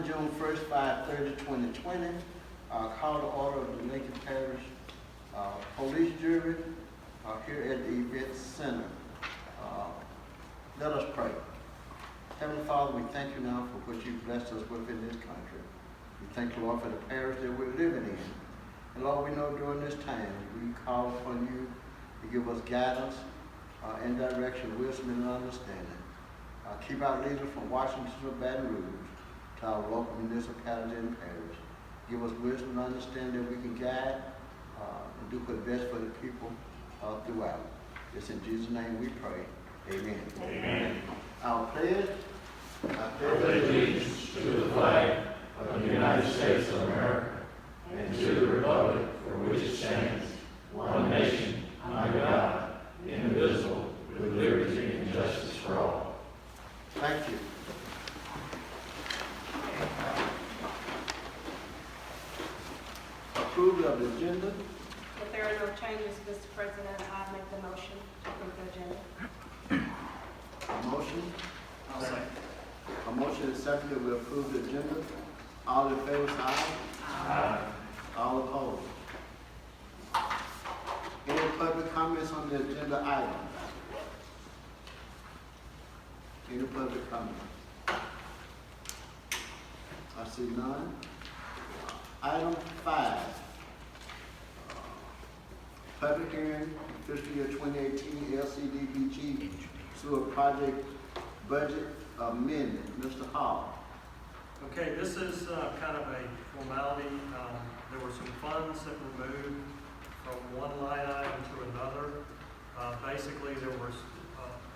June 1st, 5/30/2020. Call to order of the Lincoln Parish Police Jury here at the event center. Let us pray. Heavenly Father, we thank you now for what you've blessed us with in this country. We thank you, Lord, for the parish that we're living in. And Lord, we know during this time we call upon you to give us guidance and direction, wisdom and understanding. Keep our leaders from Washington to Baton Rouge to our local municipality and parish. Give us wisdom and understanding that we can guide and do what's best for the people throughout. It's in Jesus' name we pray. Amen. Amen. Our pledge. I pledge allegiance to the flag of the United States of America and to the republic for which it stands, one nation, under God, indivisible, with liberty and justice for all. Thank you. Approval of the agenda. If there are no changes, Mr. President, I make the motion to approve the agenda. A motion. I'll second. A motion is second that we approve the agenda. All in favor, say aye. Aye. All opposed. Any public comments on the agenda item? Any public comments? I see none. Item 5. Public hearing, fiscal year 2018 LCDBG sewer project budget amendment. Mr. Hall. Okay, this is kind of a formality. There were some funds that were moved from one line item to another. Basically, there was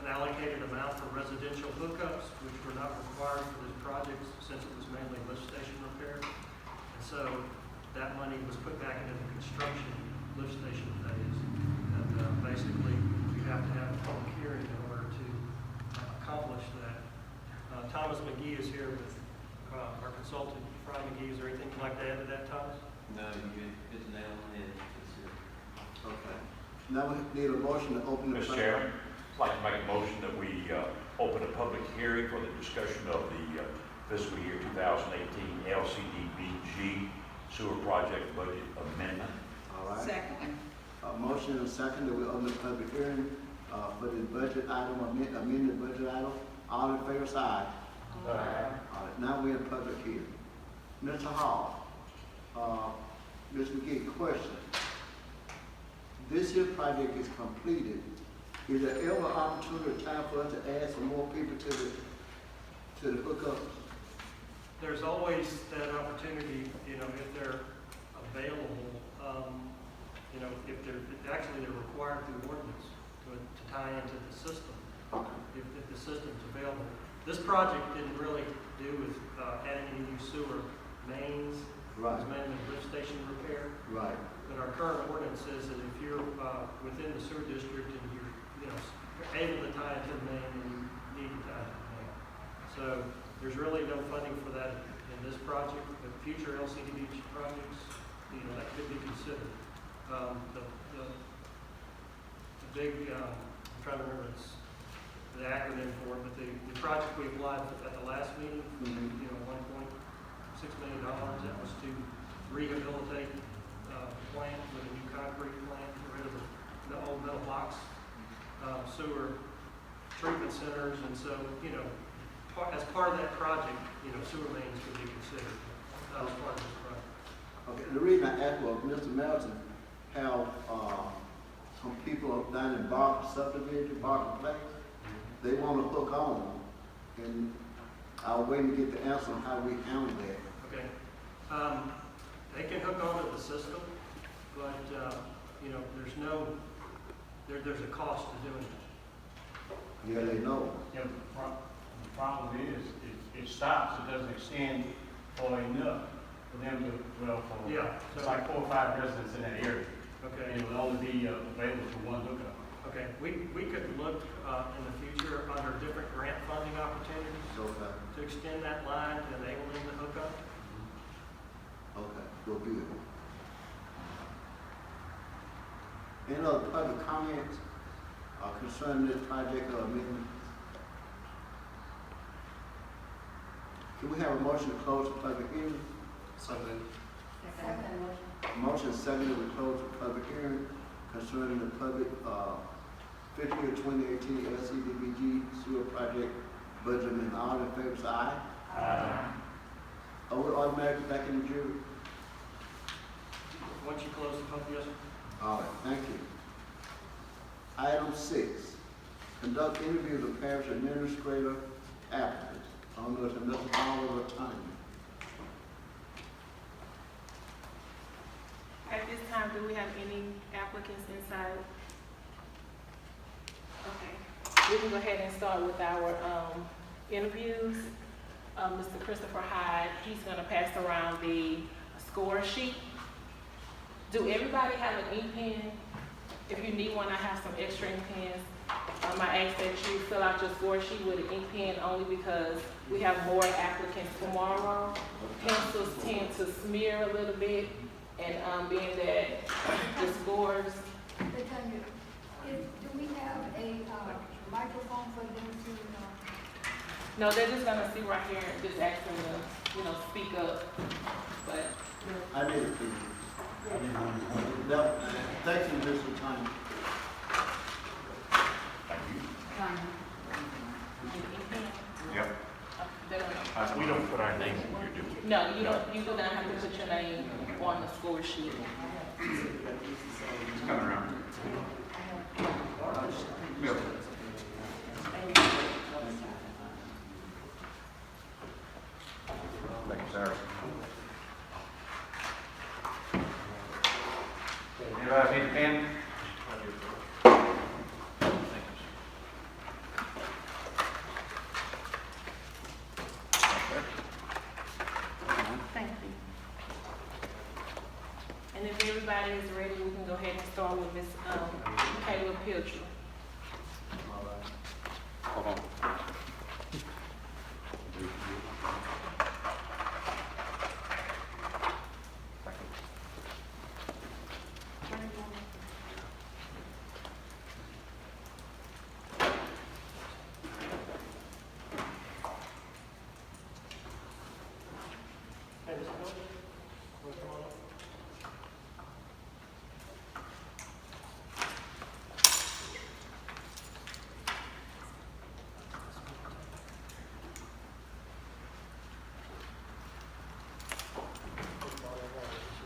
an allocated amount for residential hookups, which were not required for this project since it was mainly lift station repair. And so that money was put back into the construction lift station phase. And basically, you have to have a public hearing in order to accomplish that. Thomas McGee is here with our consultant, Friday McGee. Is there anything you'd like to add to that, Thomas? No, you hit the nail on the head. Okay. Now we need a motion to open the. Mr. Chairman, I'd like to make a motion that we open a public hearing for the discussion of the fiscal year 2018 LCDBG sewer project budget amendment. All right. Second. A motion and a second that we open the public hearing for the budget item, amended budget item. All in favor, say aye. All right, now we're in public hearing. Mr. Hall, Ms. McGee, question. This here project is completed. Is there ever opportunity or time for us to add some more people to the hookups? There's always that opportunity, if they're available. If they're required through ordinance to tie into the system. If the system's available. This project didn't really do with adding any new sewer mains. Right. It was mainly lift station repair. Right. But our current ordinance says that if you're within the sewer district and you're able to tie it to the main, then you need to tie it to the main. So there's really no funding for that in this project, but future LCDBG projects, that could be considered. The big, I'm trying to remember the acronym for it, but the project we applied at the last meeting, $1.6 million, that was to rehabilitate plant with a new concrete plant, get rid of the old metal box sewer treatment centers, and so as part of that project, sewer mains could be considered. That was part of this project. Okay. The reason I asked was Mr. Melton have some people down in Barker subdivision, Barker Place. They want to hook on, and I was waiting to get the answer on how we handle that. Okay. They can hook onto the system, but there's a cost to doing it. Yeah, they know. Yeah, the problem is, it stops, it doesn't extend far enough for them to, Yeah. it's like 4 or 5 residents in that area. Okay. And it will only be available for one hookup. Okay. We could look in the future under different grant funding opportunities Okay. to extend that line to enable them to hook up. Okay. Well, good. Any other public comments concerning this project or amendment? Can we have a motion to close the public hearing? So moved. Motion seconded to close the public hearing concerning the public, fiscal year 2018 LCDBG sewer project budget amendment. All in favor, say aye. Aye. Are we automatically back in the jury? Once you close the public, yes, sir. All right, thank you. Item 6, conduct interviews of parish administrator applicants. I don't know if another hour of time. At this time, do we have any applicants inside? Okay, we can go ahead and start with our interviews. Mr. Christopher Hyde, he's gonna pass around the score sheet. Do everybody have an ink pen? If you need one, I have some extra ink pens. I ask that you fill out your score sheet with an ink pen only because we have more applicants tomorrow. Pencils tend to smear a little bit, and being that the scores. Tanya, do we have a microphone for them to? No, they're just gonna see right here and just ask them to, speak up. But I need it, please. No, thank you, Mr. Tanya. Thank you. ink pen? Yep. They're gonna- We don't put our names in here, do we? No, you don't. You do not have to put your name on the score sheet. It's coming around. Bill. Thank you, sir. Anybody need a pen? Thank you. And if everybody is ready, we can go ahead and start with Ms. Kayla Pilcher. Hold on. Hey, Mr. Miller, wanna come on up?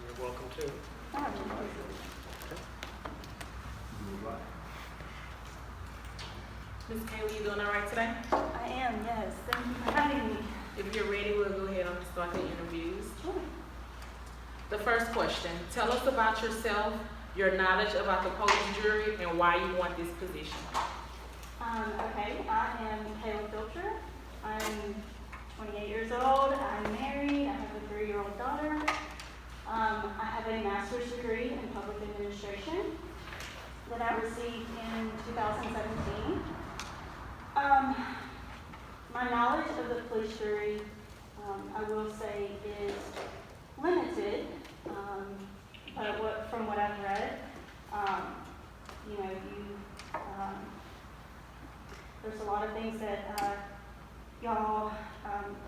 You're welcome to. Ms. Kayla, you doing all right today? I am, yes. Thank you for having me. If you're ready, we'll go ahead and start the interviews. The first question, tell us about yourself, your knowledge about the police jury, and why you want this position. Okay, I am Kayla Pilcher. I'm 28 years old. I'm married. I have a 3-year-old daughter. I have a master's degree in public administration that I received in 2017. My knowledge of the police jury, I will say, is limited, but from what I've read, there's a lot of things that y'all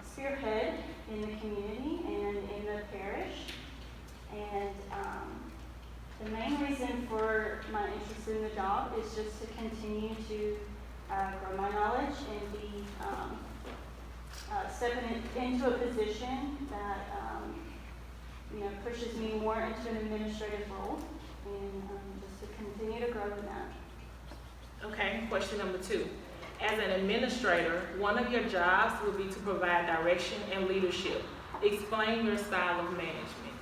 spearhead in the community and in the parish. And the main reason for my interest in the job is just to continue to grow my knowledge and be stepping into a position that pushes me more into an administrative role, and just to continue to grow in that. Okay, question number 2. As an administrator, one of your jobs will be to provide direction and leadership. Explain your style of management.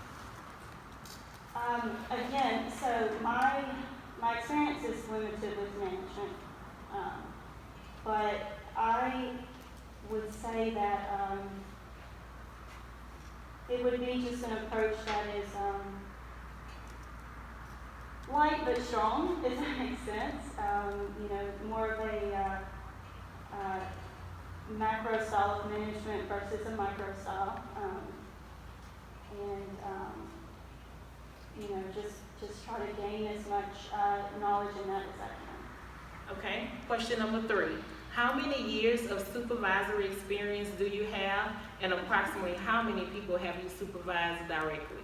Again, so my experience is limited with management, but I would say that it would be just an approach that is light but strong, if that makes sense. More of a macro style of management versus a micro style, and just try to gain as much knowledge in that as I can. Okay, question number 3. How many years of supervisory experience do you have, and approximately how many people have you supervised directly?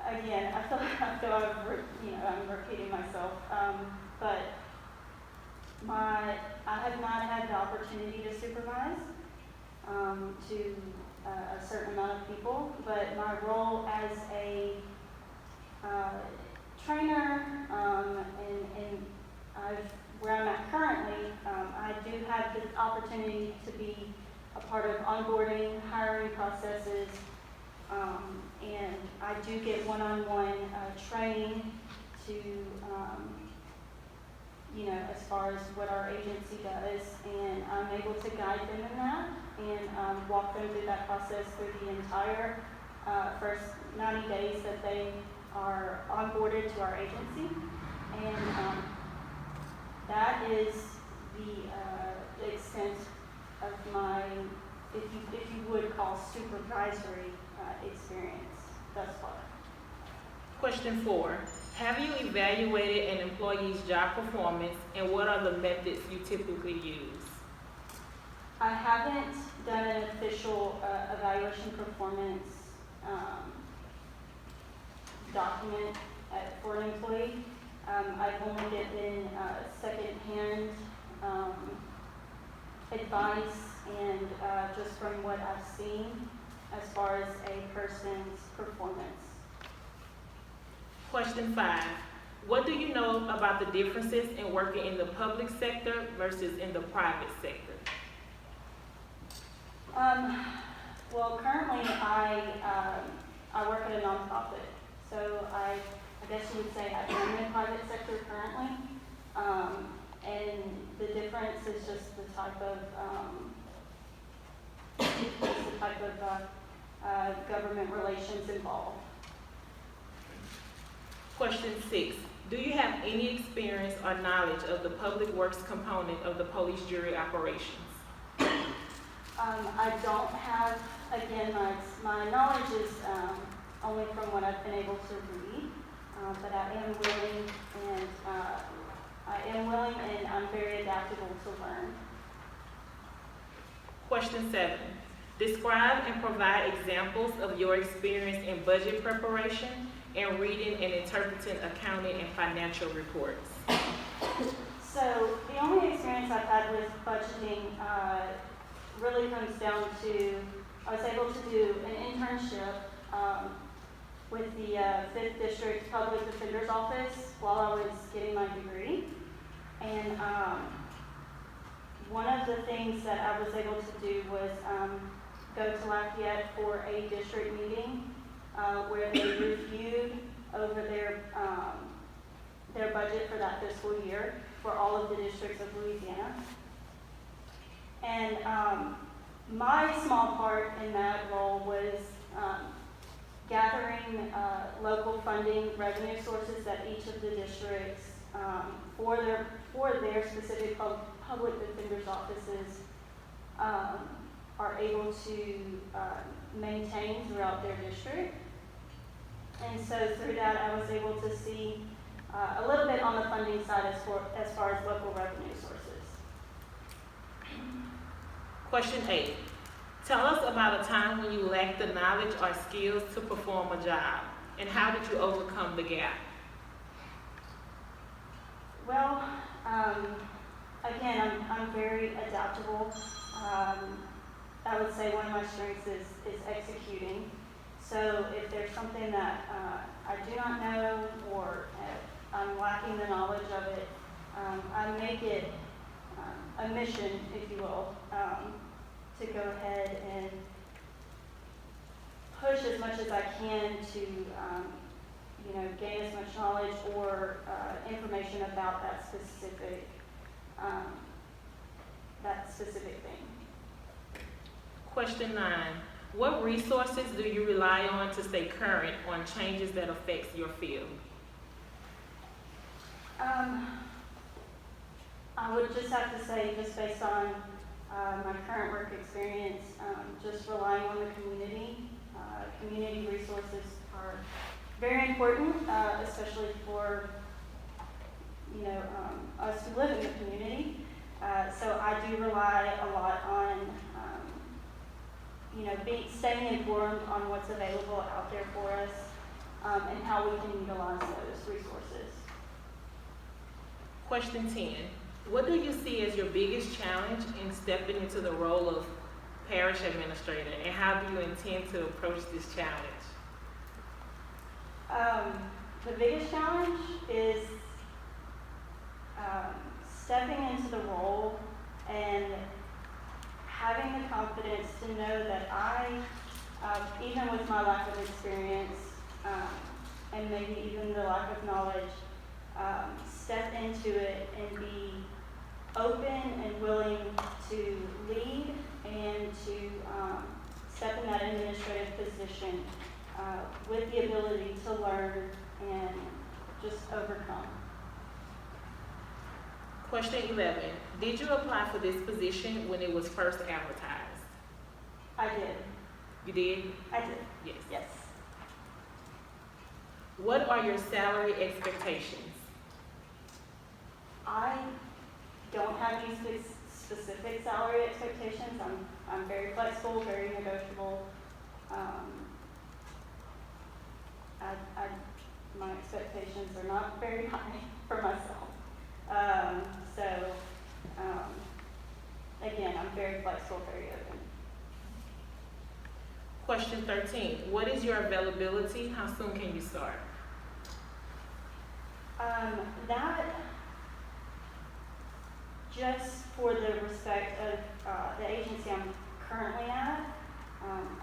Again, I feel I'm repeating myself, but I have not had the opportunity to supervise to a certain amount of people, but my role as a trainer and where I'm at currently, I do have the opportunity to be a part of onboarding, hiring processes, and I do get one-on-one training to, as far as what our agency does, and I'm able to guide them in that and walk them through that process through the entire first 90 days that they are onboarded to our agency. And that is the extent of my, if you would call, supervisory experience thus far. Question 4. Have you evaluated an employee's job performance, and what are the methods you typically use? I haven't done an official evaluation performance document for an employee. I've only given second-hand advice and just from what I've seen as far as a person's performance. Question 5. What do you know about the differences in working in the public sector versus in the private sector? Well, currently I work at a nonprofit, so I guess you would say I am in the private sector currently, and the difference is just the type of government relations involved. Question 6. Do you have any experience or knowledge of the public works component of the police jury operations? I don't have, again, my knowledge is only from what I've been able to read, but I am willing and I'm very adaptable to learn. Question 7. Describe and provide examples of your experience in budget preparation and reading and interpreting accounting and financial reports. So the only experience I've had with budgeting really comes down to, I was able to do an internship with the 5th District Public Defender's Office while I was getting my degree. And one of the things that I was able to do was go to Lafayette for a district meeting where they reviewed over their budget for that fiscal year for all of the districts of Louisiana. And my small part in that role was gathering local funding revenue sources that each of the districts for their specific public defender's offices are able to maintain throughout their district. And so through that, I was able to see a little bit on the funding side as far as local revenue sources. Question 8. Tell us about a time when you lacked the knowledge or skills to perform a job, and how did you overcome the gap? Well, again, I'm very adaptable. I would say one of my strengths is executing. So if there's something that I do not know or I'm lacking the knowledge of it, I make it a mission, if you will, to go ahead and push as much as I can to gain as much knowledge or information about that specific thing. Question 9. What resources do you rely on to stay current on changes that affect your field? I would just have to say, just based on my current work experience, just relying on the community. Community resources are very important, especially for us who live in the community. So I do rely a lot on, staying informed on what's available out there for us, and how we can utilize those resources. Question 10. What do you see as your biggest challenge in stepping into the role of parish administrator, and how do you intend to approach this challenge? The biggest challenge is stepping into the role and having the confidence to know that I, even with my lack of experience, and maybe even the lack of knowledge, step into it and be open and willing to lead and to step in that administrative position with the ability to learn and just overcome. Question 11. Did you apply for this position when it was first advertised? I did. You did? I did. Yes. Yes. What are your salary expectations? I don't have any specific salary expectations. I'm very flexible, very negotiable. My expectations are not very high for myself. Again, I'm very flexible, very open. Question 13. What is your availability? How soon can you start? That, just for the respect of the agency I'm currently at,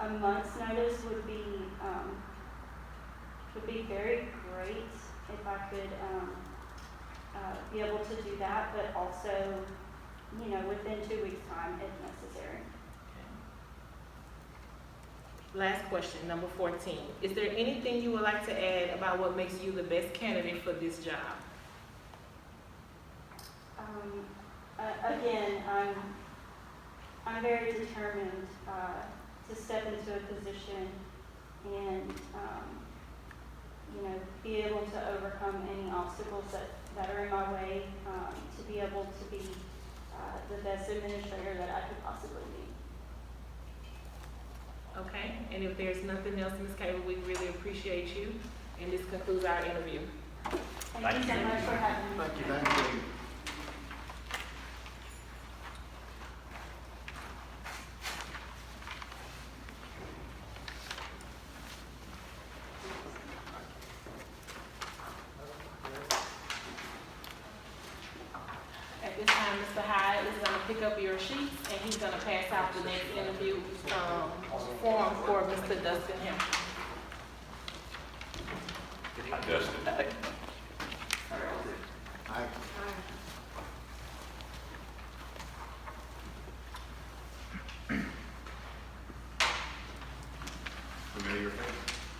a month's notice would be very great if I could be able to do that, but also, within 2 weeks' time if necessary. Last question, number 14. Is there anything you would like to add about what makes you the best candidate for this job? Again, I'm very determined to step into a position and be able to overcome any obstacles that are in my way, to be able to be the best administrator that I could possibly be. Okay, and if there's nothing else, Ms. Cable, we really appreciate you, and this concludes our interview. Thank you so much for having me. Thank you. At this time, Mr. Hyde is going to pick up your sheets, and he's going to pass out the next interview form for Mr. Dustin Hamilton. Hi, Dustin. Hi.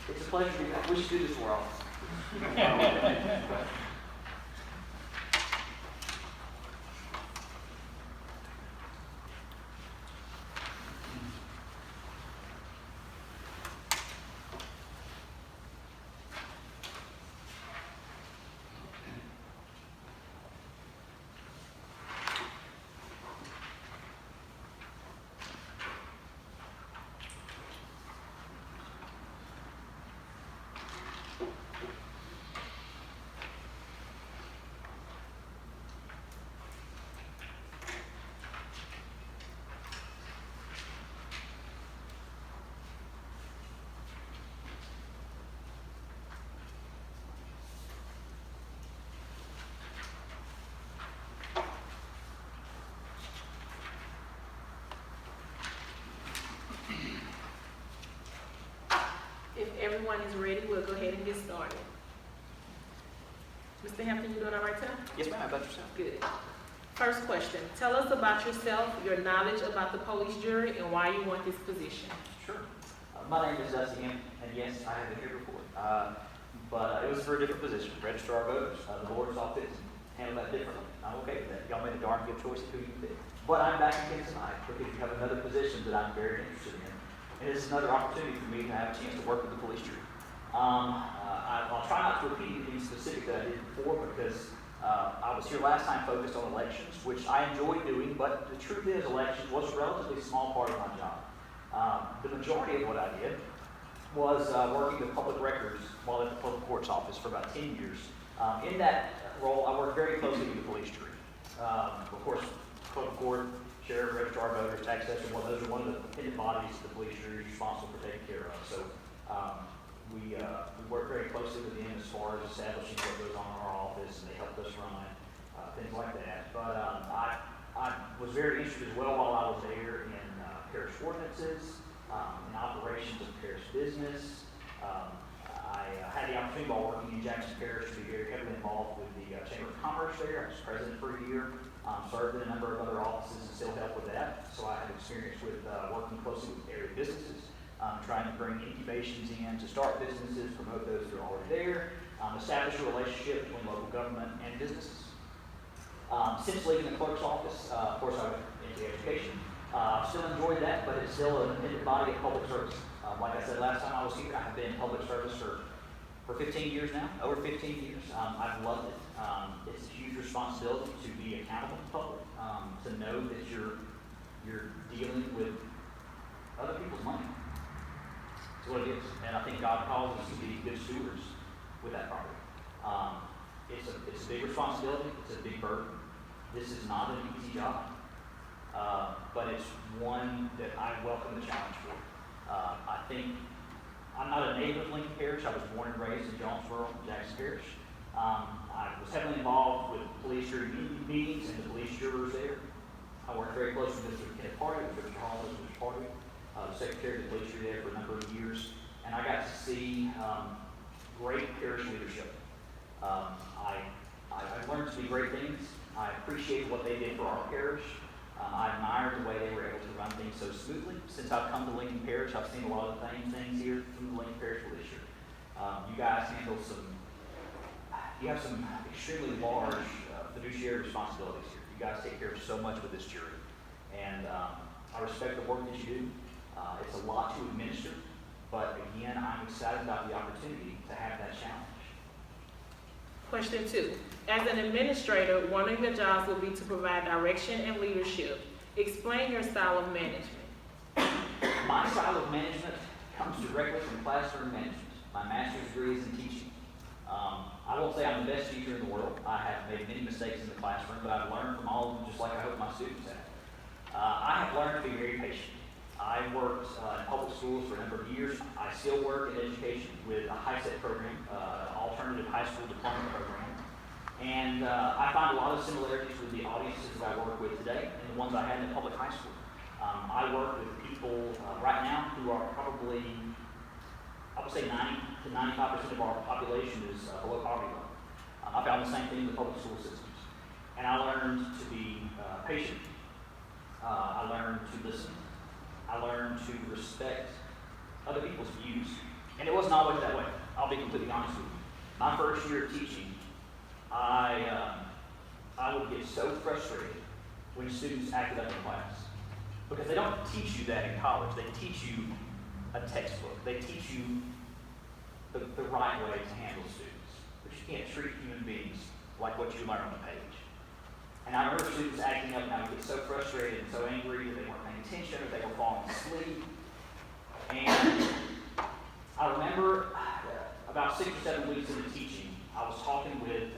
It's a pleasure to be back. We should do this more often. If everyone is ready, we'll go ahead and get started. Mr. Hampton, you doing all right, sir? Yes, ma'am. How about yourself? Good. First question, tell us about yourself, your knowledge about the police jury, and why you want this position. Sure. My name is Dusty Hampton, and yes, I have been here before. But it was for a different position, registrar of voters. The board's office handled that differently. I'm okay with that. Y'all made a darn good choice of who you picked. But I'm back again tonight because you have another position that I'm very interested in. And it's another opportunity for me to have a chance to work with the police jury. I'll try not to repeat anything specific that I did before because I was here last time focused on elections, which I enjoy doing, but the truth is elections was a relatively small part of my job. The majority of what I did was working with public records while at the public courts office for about 10 years. In that role, I worked very closely with the police jury. Of course, public court, sheriff, registrar, voters, tax assessor, well, those are one of the independent bodies the police jury is responsible for taking care of. So we work very closely with them as far as establishing what goes on in our office, and they helped us run things like that. But I was very interested as well while I was there in parish ordinances, in operations of parish business. I had the opportunity while working in Jackson Parish to be very heavily involved with the Chamber of Commerce there. I was president for a year, served in a number of other offices and still help with that. So I have experience with working closely with area businesses, trying to bring incubations in to start businesses, promote those that are already there, establish a relationship between local government and businesses. Since leaving the clerk's office, of course, I went into education. Still enjoyed that, but it's still an independent body of public service. Like I said last time I was here, I have been in public service for 15 years now, over 15 years. I've loved it. It's a huge responsibility to be accountable to the public, to know that you're dealing with other people's money. That's what it is. And I think God calls us to be good stewards with that property. It's a big responsibility. It's a big burden. This is not an easy job. But it's one that I welcome the challenge for. I think I'm not a native of Lincoln Parish. I was born and raised in Jonesboro, Jackson Parish. I was heavily involved with police jury meetings and the police jurors there. I worked very closely with Mr. Kenneth Party, with Mr. Hall, and Mr. Party, the secretary of the police jury there for a number of years. And I got to see great parish leadership. I learned to do great things. I appreciated what they did for our parish. I admired the way they were able to run things so smoothly. Since I've come to Lincoln Parish, I've seen a lot of the same things here from the Lincoln Parish Police Jury. You guys handle you have some extremely large fiduciary responsibilities here. You guys take care of so much with this jury. And I respect the work that you do. It's a lot to administer, but again, I'm excited about the opportunity to have that challenge. Question 2. As an administrator, one of your jobs will be to provide direction and leadership. Explain your style of management. My style of management comes directly from classroom management. My master's degree is in teaching. I won't say I'm the best teacher in the world. I have made many mistakes in the classroom, but I've learned from all of them just like I hope my students have. I have learned to be very patient. I worked in public schools for a number of years. I still work in education with a HiSET program, an alternative high school diploma program. And I find a lot of similarities with the audiences that I work with today and the ones I had in public high school. I work with people right now who are probably, I would say 90 to 95% of our population is below poverty level. I found the same thing in the public school systems. And I learned to be patient. I learned to listen. I learned to respect other people's views. And it wasn't always that way. I'll be completely honest with you. My first year of teaching, I would get so frustrated when students acted up in class. Because they don't teach you that in college. They teach you a textbook. They teach you the right way to handle students. But you can't treat human beings like what you learn on the page. And I remember students acting up and I would get so frustrated and so angry that they weren't paying attention or they were falling asleep. And I remember about 6 or 7 weeks into teaching, I was talking with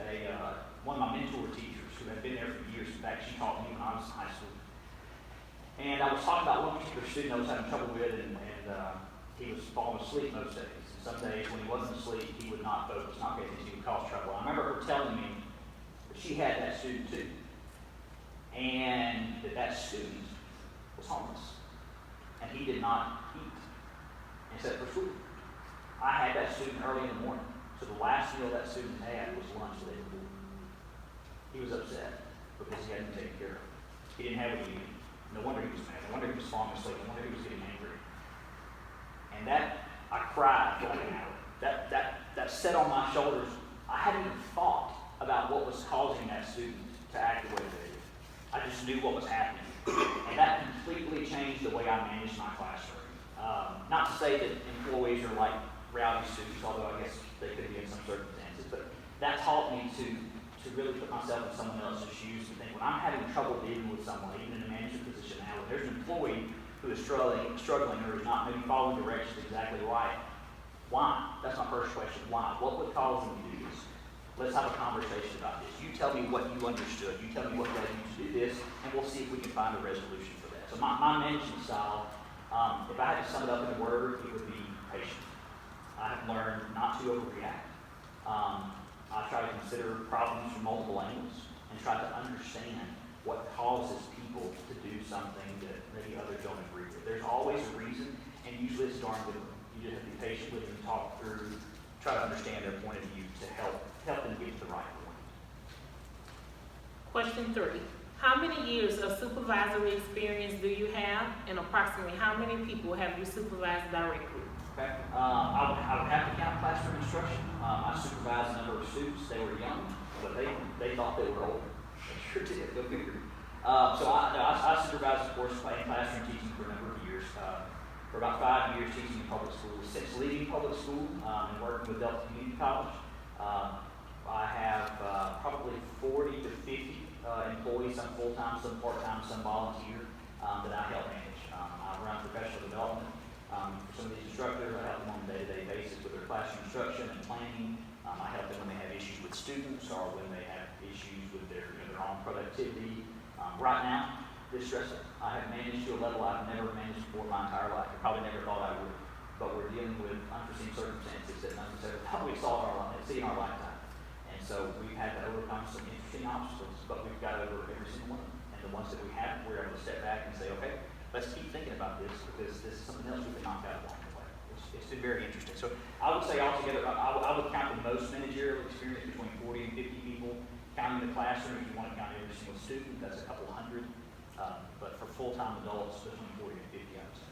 one of my mentor teachers who had been there for years. In fact, she taught me when I was in high school. And I was talking about one particular student I was having trouble with, and he was falling asleep most days. And some days when he wasn't asleep, he would not focus, not pay attention, he would cause trouble. I remember her telling me that she had that student too. And that student was homeless. And he did not eat except for food. I had that student early in the morning. So the last meal that student had was lunch the day before. He was upset because he hadn't been taken care of. He didn't have what he needed. No wonder he was mad. No wonder he was falling asleep. No wonder he was getting angry. And that, I cried for like an hour. That set on my shoulders. I hadn't even thought about what was causing that student to act the way they did. I just knew what was happening. And that completely changed the way I managed my classroom. Not to say that employees are like rowdy students, although I guess they could be in some circumstances, but that taught me to to really put myself in someone else's shoes and think, when I'm having trouble dealing with someone, even in a management position now, when there's an employee who is struggling or is not maybe following directions exactly right, why? That's my first question. Why? What would cause them to do this? Let's have a conversation about this. You tell me what you understood. You tell me what led you to do this, and we'll see if we can find a resolution for that. So my management style, if I had to sum it up in a word, it would be patient. I have learned not to overreact. I try to consider problems from multiple angles and try to understand what causes people to do something that maybe others don't agree with. There's always a reason, and usually it's a darn good one. You just have to be patient with them, talk through, try to understand their point of view to help them get to the right point. Question 3. How many years of supervisory experience do you have, and approximately how many people have you supervised directly? Okay. I would have to count classroom instruction. I supervised a number of students. They were young, but they thought they were old. They sure did. Go figure. So I supervised, of course, in classroom teaching for a number of years. For about 5 years teaching in public schools. Since leaving public school and working with Delta Community College, I have probably 40 to 50 employees, some full-time, some part-time, some volunteer, that I help manage. I run professional development. For some of these instructors, I help them on a day-to-day basis with their classroom instruction and planning. I help them when they have issues with students or when they have issues with their own productivity. Right now, this stressor, I have managed to a level I've never managed before in my entire life. I probably never thought I would, but we're dealing with unforeseen circumstances that none of us ever thought we see in our lifetime. And so we've had to overcome some interesting obstacles, but we've got over every single one of them. And the ones that we have, we're able to step back and say, okay, let's keep thinking about this because this is something else we can knock out along the way. It's been very interesting. So I would say altogether, I would count the most managerial experience between 40 and 50 people. Counting the classroom, if you want to count every single student, that's a couple hundred. But for full-time adults, between 40 and 50, I would say.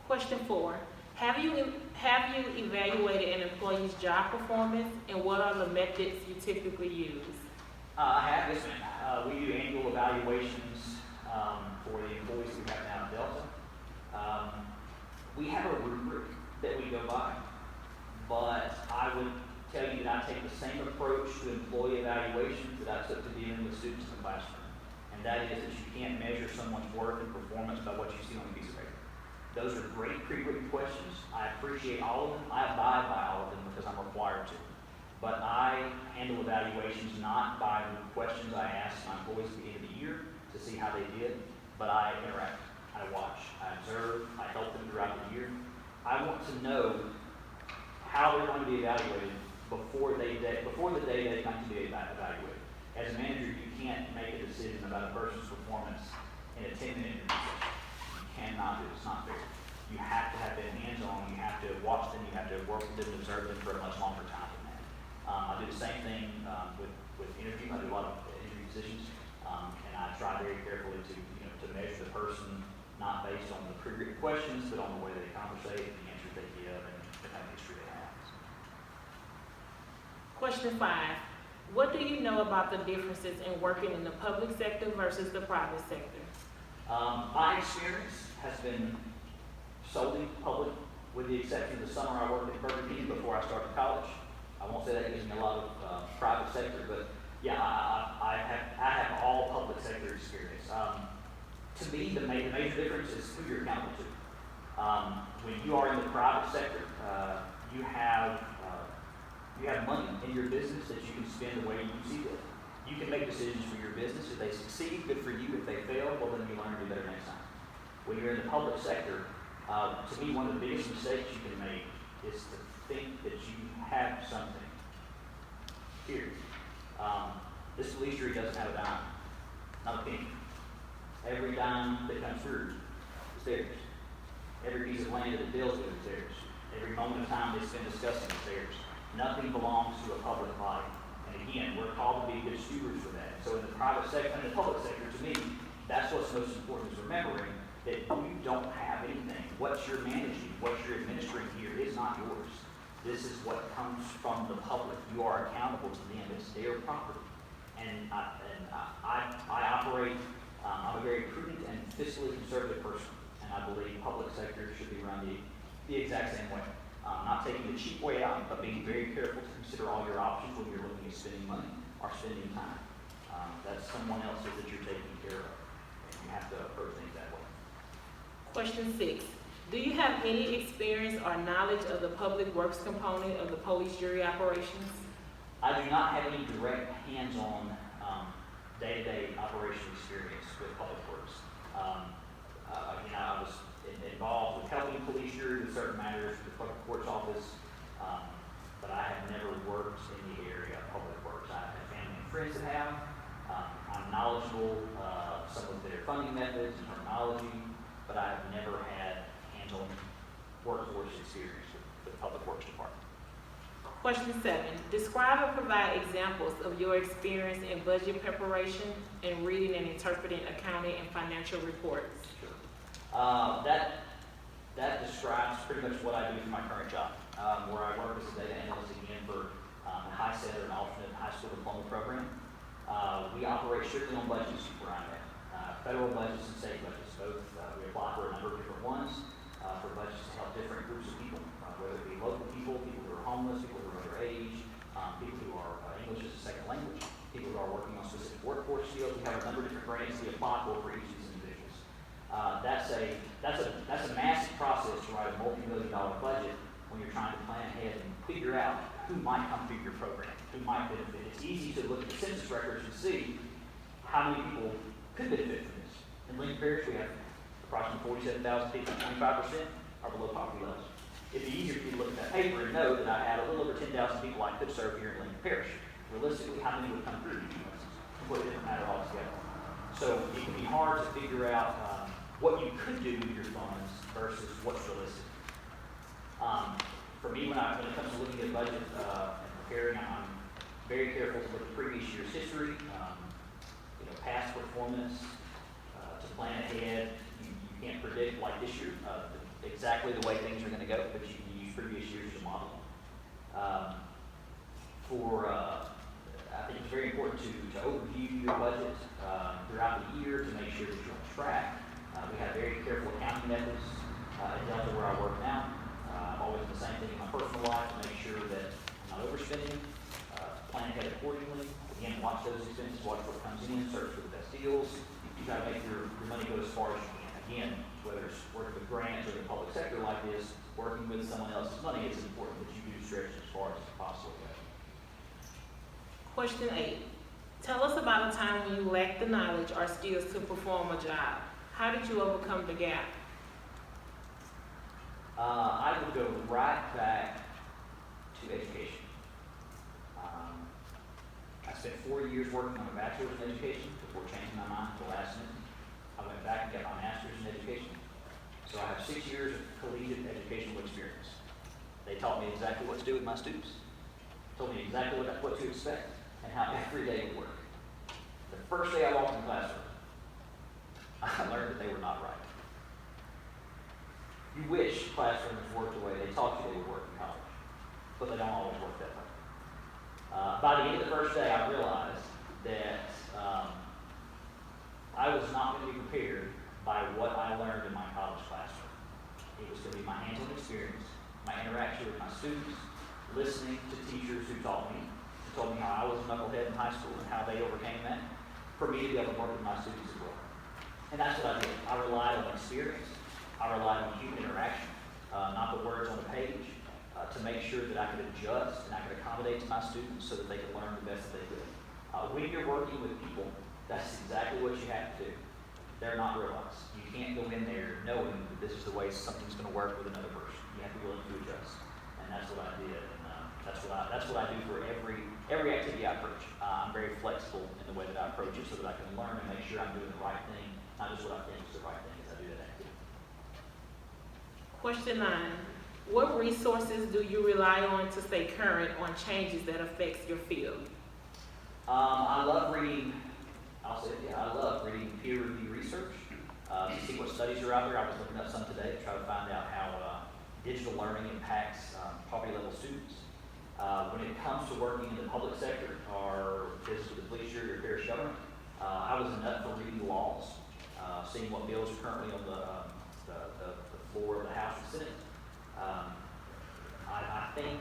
Question 4. Have you evaluated an employee's job performance, and what are the methods you typically use? I have, yes, ma'am. We do annual evaluations for the employees we have now at Delta. We have a rubric that we go by, but I would tell you that I take the same approach to employee evaluations that I took to dealing with students in the classroom. And that is that you can't measure someone's worth and performance by what you see on a piece of paper. Those are great pre-written questions. I appreciate all of them. I abide by all of them because I'm required to. But I handle evaluations not by the questions I ask my employees at the end of the year to see how they did, but I interact, I watch, I observe, I help them throughout the year. I want to know how they're going to be evaluated before the day they come to be evaluated. As a manager, you can't make a decision about a person's performance in a 10-minute interview session. You cannot do it. It's not fair. You have to have them hands-on. You have to watch them. You have to work with them and observe them for a much longer time than that. I do the same thing with interview. I do a lot of interview positions, and I try very carefully to measure the person not based on the pre-written questions, but on the way they conversate, the answers they give, and the kind of history they have. Question 5. What do you know about the differences in working in the public sector versus the private sector? My experience has been solely public, with the exception of the summer I worked at Burger King before I started college. I won't say that gives me a lot of private sector, but yeah, I have all public sector experience. To me, the major difference is who you're accountable to. When you are in the private sector, you have money in your business that you can spend the way you see fit. You can make decisions for your business. If they succeed, good for you. If they fail, well, then you learn to do better next time. When you're in the public sector, to me, one of the biggest mistakes you can make is to think that you have something. Here, this police jury doesn't have a dime, not a penny. Every dime that comes through is theirs. Every piece of land that it deals with is theirs. Every moment of time they spend discussing is theirs. Nothing belongs to a public body. And again, we're called to be good stewards for that. So in the private sector, in the public sector, to me, that's what's most important is remembering that you don't have anything. What you're managing, what you're administering here is not yours. This is what comes from the public. You are accountable to them. It's their property. And I operate, I'm a very prudent and fiscally conservative person. And I believe public sector should be run the exact same way. Not taking the cheap way out, but being very careful to consider all your options when you're looking at spending money. are spending time. That's someone else's that you're taking care of. And you have to approach things that way. Question 6. Do you have any experience or knowledge of the public works component of the police jury operations? I do not have any direct hands-on day-to-day operation experience with public works. Again, I was involved with helping police jury with certain matters with the public courts office, but I have never worked in the area of public works. I have family and friends that have. I'm knowledgeable of some of their funding methods and terminology, but I have never had hands-on workforce experience with the public works department. Question 7. Describe or provide examples of your experience in budget preparation and reading and interpreting accounting and financial reports. Sure. That describes pretty much what I do for my current job, where I work as a data analyst again for a high set or an alternate high school diploma program. We operate strictly on budgets where I'm at, federal budgets and state budgets both. We apply for a number of different ones for budgets to help different groups of people, whether it be local people, people who are homeless, people who are underage, people who are English as a second language, people who are working on specific workforce fields. We have a number of different grants we apply for each of these individuals. That's a massive process to write a multi-million-dollar budget when you're trying to plan ahead and figure out who might come through your program, who might benefit. It's easy to look at the census records and see how many people could benefit from this. In Lincoln Parish, we have approximately 47,000 people, 25% are below poverty levels. It'd be easier for you to look at that paper and know that I had a little over 10,000 people I could serve here in Lincoln Parish. Realistically, how many would come through? It's a completely different matter altogether. So it can be hard to figure out what you could do with your funds versus what's realistic. For me, when it comes to looking at budget and preparing, I'm very careful to look at previous year's history, past performance, to plan ahead. You can't predict, like this year, exactly the way things are going to go, but you can use previous years as a model. I think it's very important to overview your budget throughout the year to make sure that you're on track. We have very careful accounting methods at Delta where I work now. I've always done the same thing in my personal life to make sure that I'm not overspending, plan ahead accordingly. Again, watch those expenses, watch what comes in, search for the best deals. You got to make your money go as far as you can. Again, whether it's working with grants or the public sector like this, working with someone else's money, it's important that you do stretch as far as possible. Question 8. Tell us about a time when you lacked the knowledge or skills to perform a job. How did you overcome the gap? I would go right back to education. I spent 4 years working on a bachelor's in education before changing my mind at the last minute. I went back and got my master's in education. So I have 6 years of collegiate educational experience. They taught me exactly what to do with my students, told me exactly what to expect and how every day would work. The first day I walked in the classroom, I learned that they were not right. You wish classrooms worked the way they taught you they would work in college, but they don't always work that way. By the end of the first day, I realized that I was not going to be prepared by what I learned in my college classroom. It was going to be my hands-on experience, my interaction with my students, listening to teachers who told me how I was a knucklehead in high school and how they overcame that, for me to be able to work with my students as well. And that's what I did. I relied on experience. I relied on human interaction, not the words on the page, to make sure that I could adjust and I could accommodate to my students so that they could learn the best that they could. When you're working with people, that's exactly what you have to do. They're not robots. You can't go in there knowing that this is the way something's going to work with another person. You have to be willing to adjust, and that's what I did. And that's what I do for every activity I approach. I'm very flexible in the way that I approach it, so that I can learn and make sure I'm doing the right thing, not just what I think is the right thing as I do that activity. Question 9. What resources do you rely on to stay current on changes that affects your field? I love reading peer review research to see what studies are out there. I was looking up some today to try to find out how digital learning impacts poverty level students. When it comes to working in the public sector or business with the police jury or parish government, I was a nut for reading laws, seeing what bills are currently on the floor of the House and Senate. I think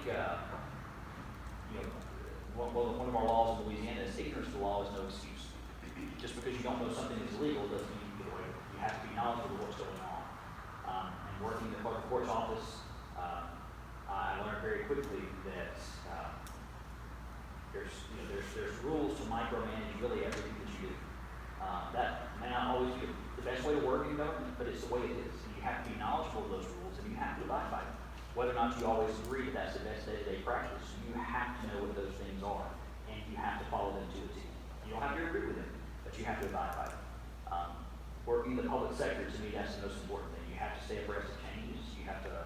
one of our laws in Louisiana is ignorance of the law is no excuse. Just because you don't know something is illegal doesn't mean you can get away with it. You have to be knowledgeable of what's going on. And working in the clerk of court's office, I learned very quickly that there's rules to micromanage really everything that you do. That may not always be the best way to work in government, but it's the way it is. And you have to be knowledgeable of those rules, and you have to abide by them. Whether or not you always agree that that's the best day-to-day practice, you have to know what those things are, and you have to follow them to a T. You don't have to agree with them, but you have to abide by them. Working in the public sector, to me, that's the most important thing. You have to stay abreast of changes. You have to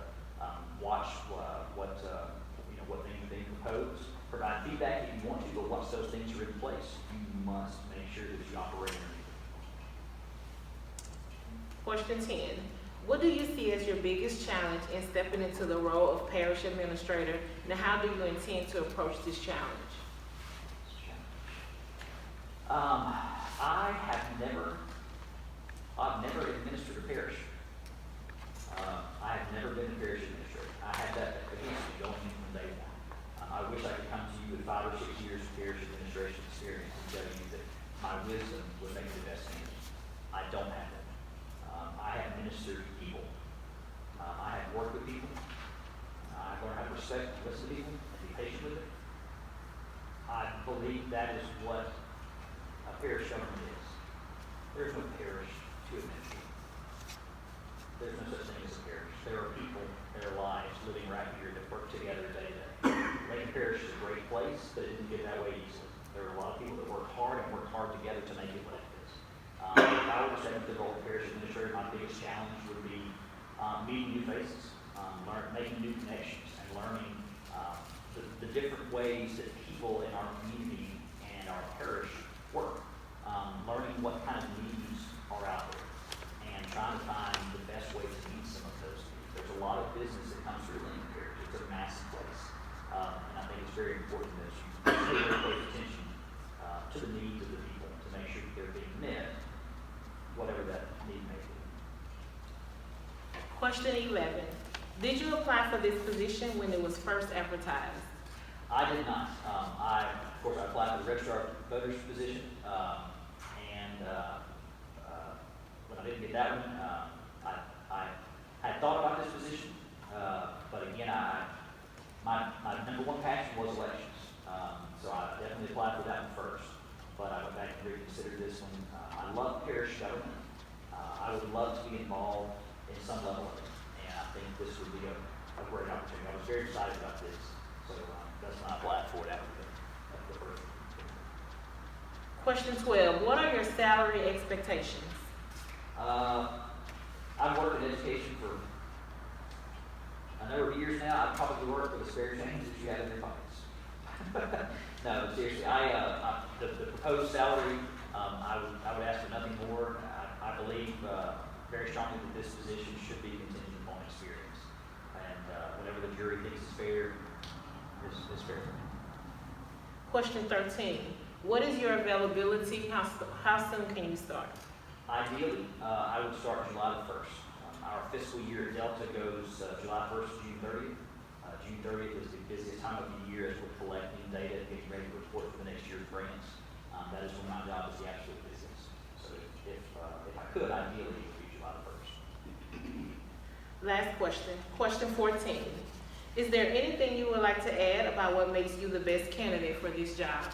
watch what things are being proposed. Provide feedback if you want to, but once those things are in place, you must make sure that you operate underneath them. Question 10. What do you see as your biggest challenge in stepping into the role of parish administrator, and how do you intend to approach this challenge? I've never administered a parish. I have never been a parish administrator. I had that against me going in from day one. I wish I could come to you with 5 or 6 years of parish administration experience and tell you that my wisdom would make the best man. I don't have that. I have ministered people. I have worked with people. I've learned how to respect and listen to people and be patient with them. I believe that is what a parish government is. There's no parish to administer. There's no such thing as a parish. There are people, their lives living right here that work together day to day. Lincoln Parish is a great place, but it didn't get that way easily. There are a lot of people that work hard together to make it what it is. If I were to step into the role of parish administrator, my biggest challenge would be meeting new faces, making new connections, and learning the different ways that people in our community and our parish work. Learning what kind of needs are out there and trying to find the best way to meet some of those needs. There's a lot of business that comes through Lincoln Parish. It's a massive place. And I think it's very important that you pay very close attention to the needs of the people to make sure that they're being met, whatever that need may be. Question 11. Did you apply for this position when it was first advertised? I did not. Of course, I applied for the registrar of voters position, when I didn't get that one, I had thought about this position, but again, my number one passion was elections, so I definitely applied for that one first. But I went back and reconsidered this one. I love parish government. I would love to be involved in some level of it, and I think this would be a great opportunity. I was very excited about this, so that's when I applied for it after the first. Question 12. What are your salary expectations? I've worked in education for a number of years now. I've probably worked with a spare change that you have in your pockets. No, seriously, the proposed salary, I would ask for nothing more. I believe very strongly that this position should be contingent upon experience. And whatever the jury thinks is fair, is fair for me. Question 13. What is your availability? How soon can you start? Ideally, I would start July the 1st. Our fiscal year at Delta goes July 1st to June 30th. June 30th is the busiest time of the year as we're collecting data and getting ready to report for the next year's grants. That is when my job is the absolute busiest. So if I could, ideally, it would be July the 1st. Last question. Question 14. Is there anything you would like to add about what makes you the best candidate for this job?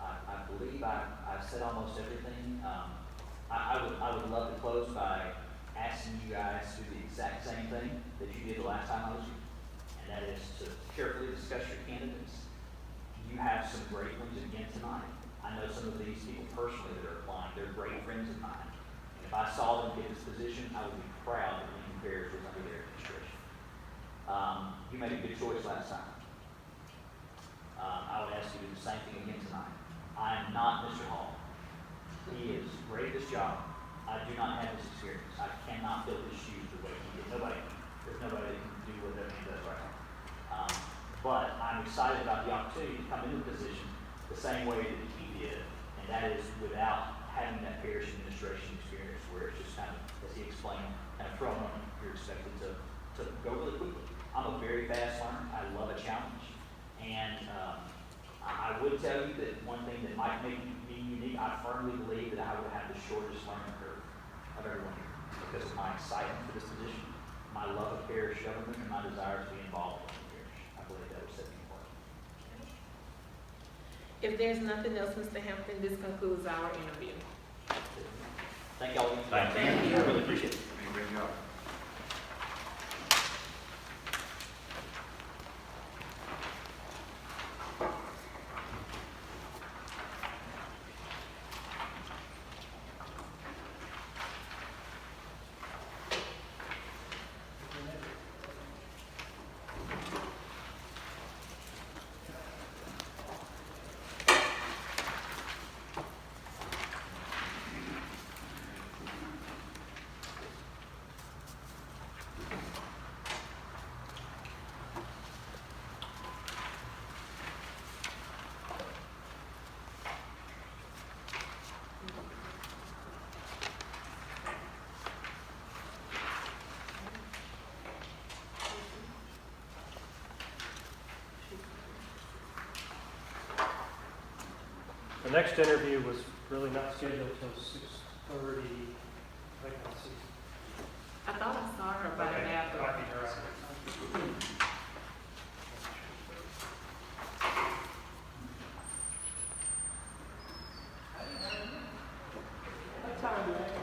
I believe I've said almost everything. I would love to close by asking you guys to do the exact same thing that you did the last time I was here, and that is to carefully discuss your candidates. You have some great ones again tonight. I know some of these people personally that are applying. They're great friends of mine. And if I saw them get this position, I would be proud that Lincoln Parish was under their administration. You made a good choice last time. I would ask you to do the same thing again tonight. I am not Mr. Hall. He is great at his job. I do not have this experience. I cannot fill his shoes the way he did. There's nobody that can do what that man does right now. But I'm excited about the opportunity to come into the position the same way that he did, and that is without having that parish administration experience where it's just kind of, as he explained, kind of thrown on, you're expected to go really quickly. I'm a very fast learner. I love a challenge. And I would tell you that one thing that might make me unique, I firmly believe that I would have the shortest learning curve of everyone here because of my excitement for this position, my love of parish government, and my desire to be involved in the parish. I believe that would set me apart. If there's nothing else, Mr. Hampton, this concludes our interview. Thank y'all. Thank you. I really appreciate it. Great job. The next interview was really not scheduled until 6:30. I think that's it. I thought I saw her by Okay, now. might be her after.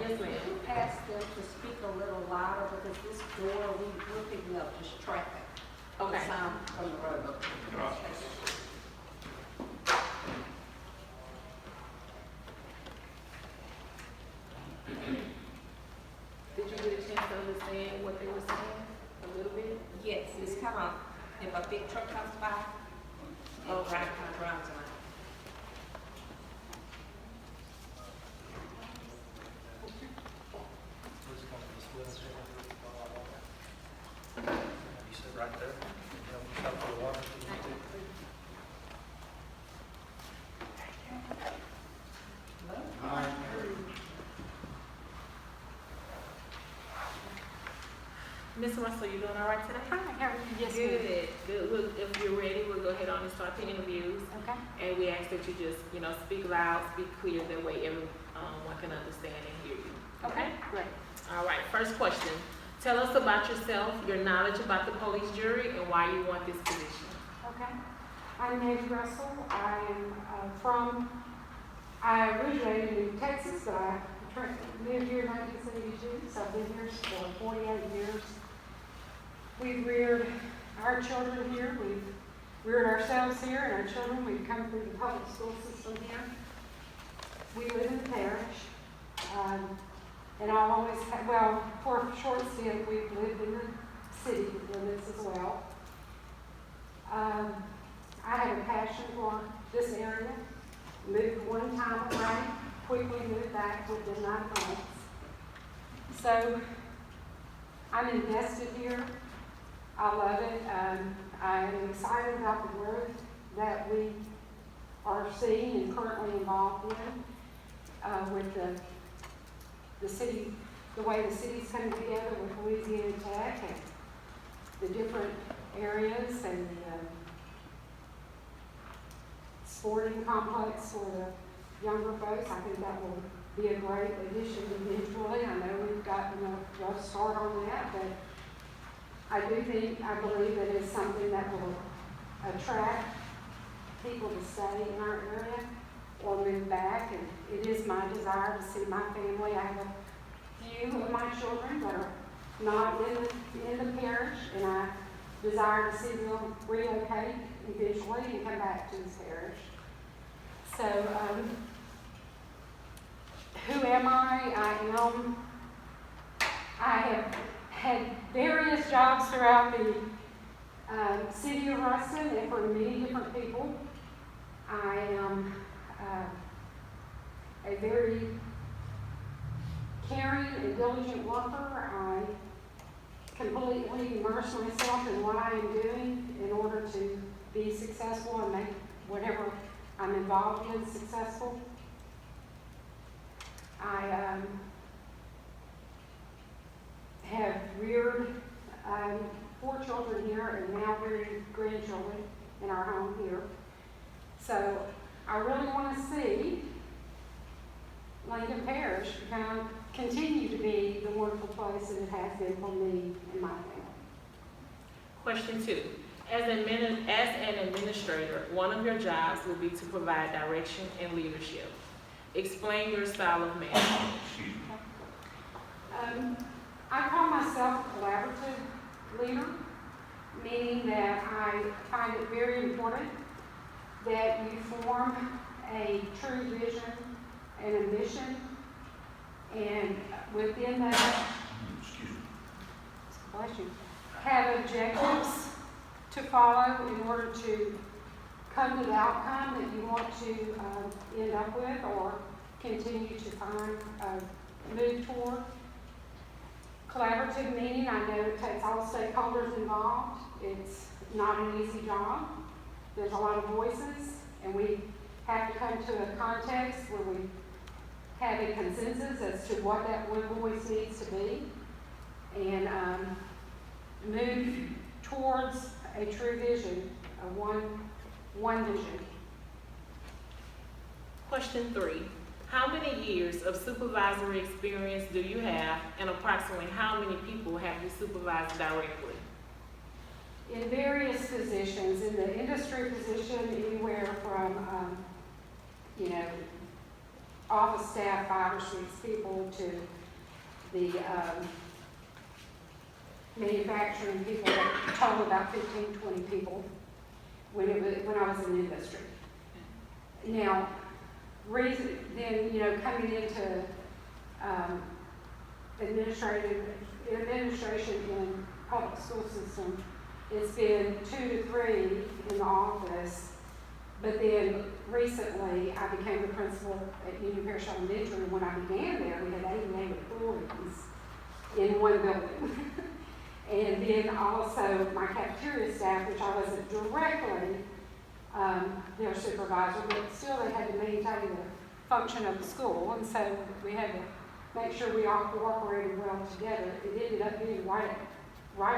Yes, ma'am. Ask them to speak a little louder because this door, we're picking up just traffic. Okay. Sound from the road. Did you get a chance to understand what they were saying a little bit? Yes, it's kind of, if a big truck comes by, it drives around. You sit right there. Stop for the water. Miss Russell, you doing all right today? Hi, how are you? Yes, ma'am. Good. Good. If you're ready, we'll go ahead on and start the interviews. Okay. And we ask that you just, speak loud, speak clear, that way everyone can understand and hear you. Okay, great. All right, first question. Tell us about yourself, your knowledge about the police jury, and why you want this position. Okay. I'm Maggie Russell. I am I originated in Texas, but I lived here in 1972, so I've been here for 48 years. We've reared our children here. We've reared ourselves here and our children. We've come through the public school system here. We live in the parish. And I've always had, for a short stint, we've lived in the city limits as well. I have a passion for this area. Moved one time away, quickly moved back within 9 months. So I'm invested here. I love it. I am excited about the growth that we are seeing and currently involved in with the city, the way the city's coming together with Louisiana Tech and the different areas and the sporting complex for the younger folks. I think that will be a great addition eventually. I know we've gotten a rough start on that, but I believe that it's something that will attract people to stay in our area or move back, and it is my desire to see my family. I have a few of my children that are not in the parish, and I desire to see them relocate eventually and come back to this parish. So, who am I? I have had various jobs throughout the city of Ruston and for many different people. I am a very caring and diligent worker. I completely immerse myself in what I am doing in order to be successful and make whatever I'm involved in successful. I have reared 4 children here and now 3 grandchildren in our home here. So I really want to see Lincoln Parish continue to be the wonderful place that it has been for me and my family. Question 2. As an administrator, one of your jobs will be to provide direction and leadership. Explain your style of management. Excuse me. I call myself a collaborative leader, meaning that I find it very important that you form a true vision and a mission, and within that, Excuse me. bless you, have objectives to follow in order to come to the outcome that you want to end up with or continue to move toward. Collaborative meaning, I know it takes all stakeholders involved. It's not an easy job. There's a lot of voices, and we have to come to a context where we have a consensus as to what that one voice needs to be, and move towards a true vision, one vision. Question 3. How many years of supervisory experience do you have, and approximately how many people have you supervised directly? In various positions, in the industry position, anywhere from, office staff, 5 or 6 people, to the manufacturing people, total about 15, 20 people when I was in the industry. Now, coming into administration in public school system, it's been 2 to 3 in the office, but then recently I became the principal at Lincoln Parish Elementary. When I began there, we had 88 employees in one building. And then also my cafeteria staff, which I wasn't directly their supervisor, but still they had to maintain the function of the school, and so we had to make sure we all cooperated well together. It ended up being right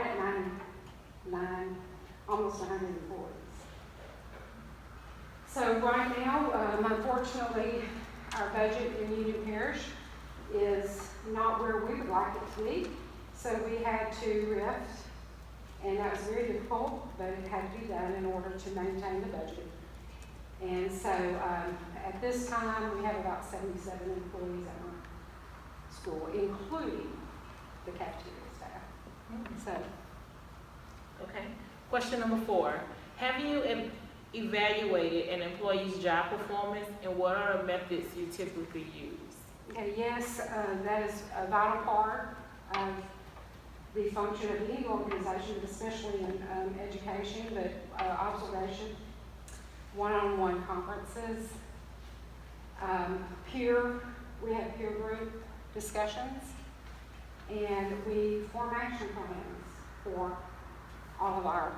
at 99, almost 100 employees. So right now, unfortunately, our budget in Union Parish is not where we would like it to be. So we had to rift, and that was very difficult, but it had to be done in order to maintain the budget. And so at this time, we have about 77 employees at our school, including the cafeteria staff. So. Okay. Question number 4. Have you evaluated an employee's job performance, and what are the methods you typically use? Okay, yes, that is a vital part of the function of any organization, especially in education, but observation, one-on-one conferences, we have peer group discussions, and we form action plans for all of our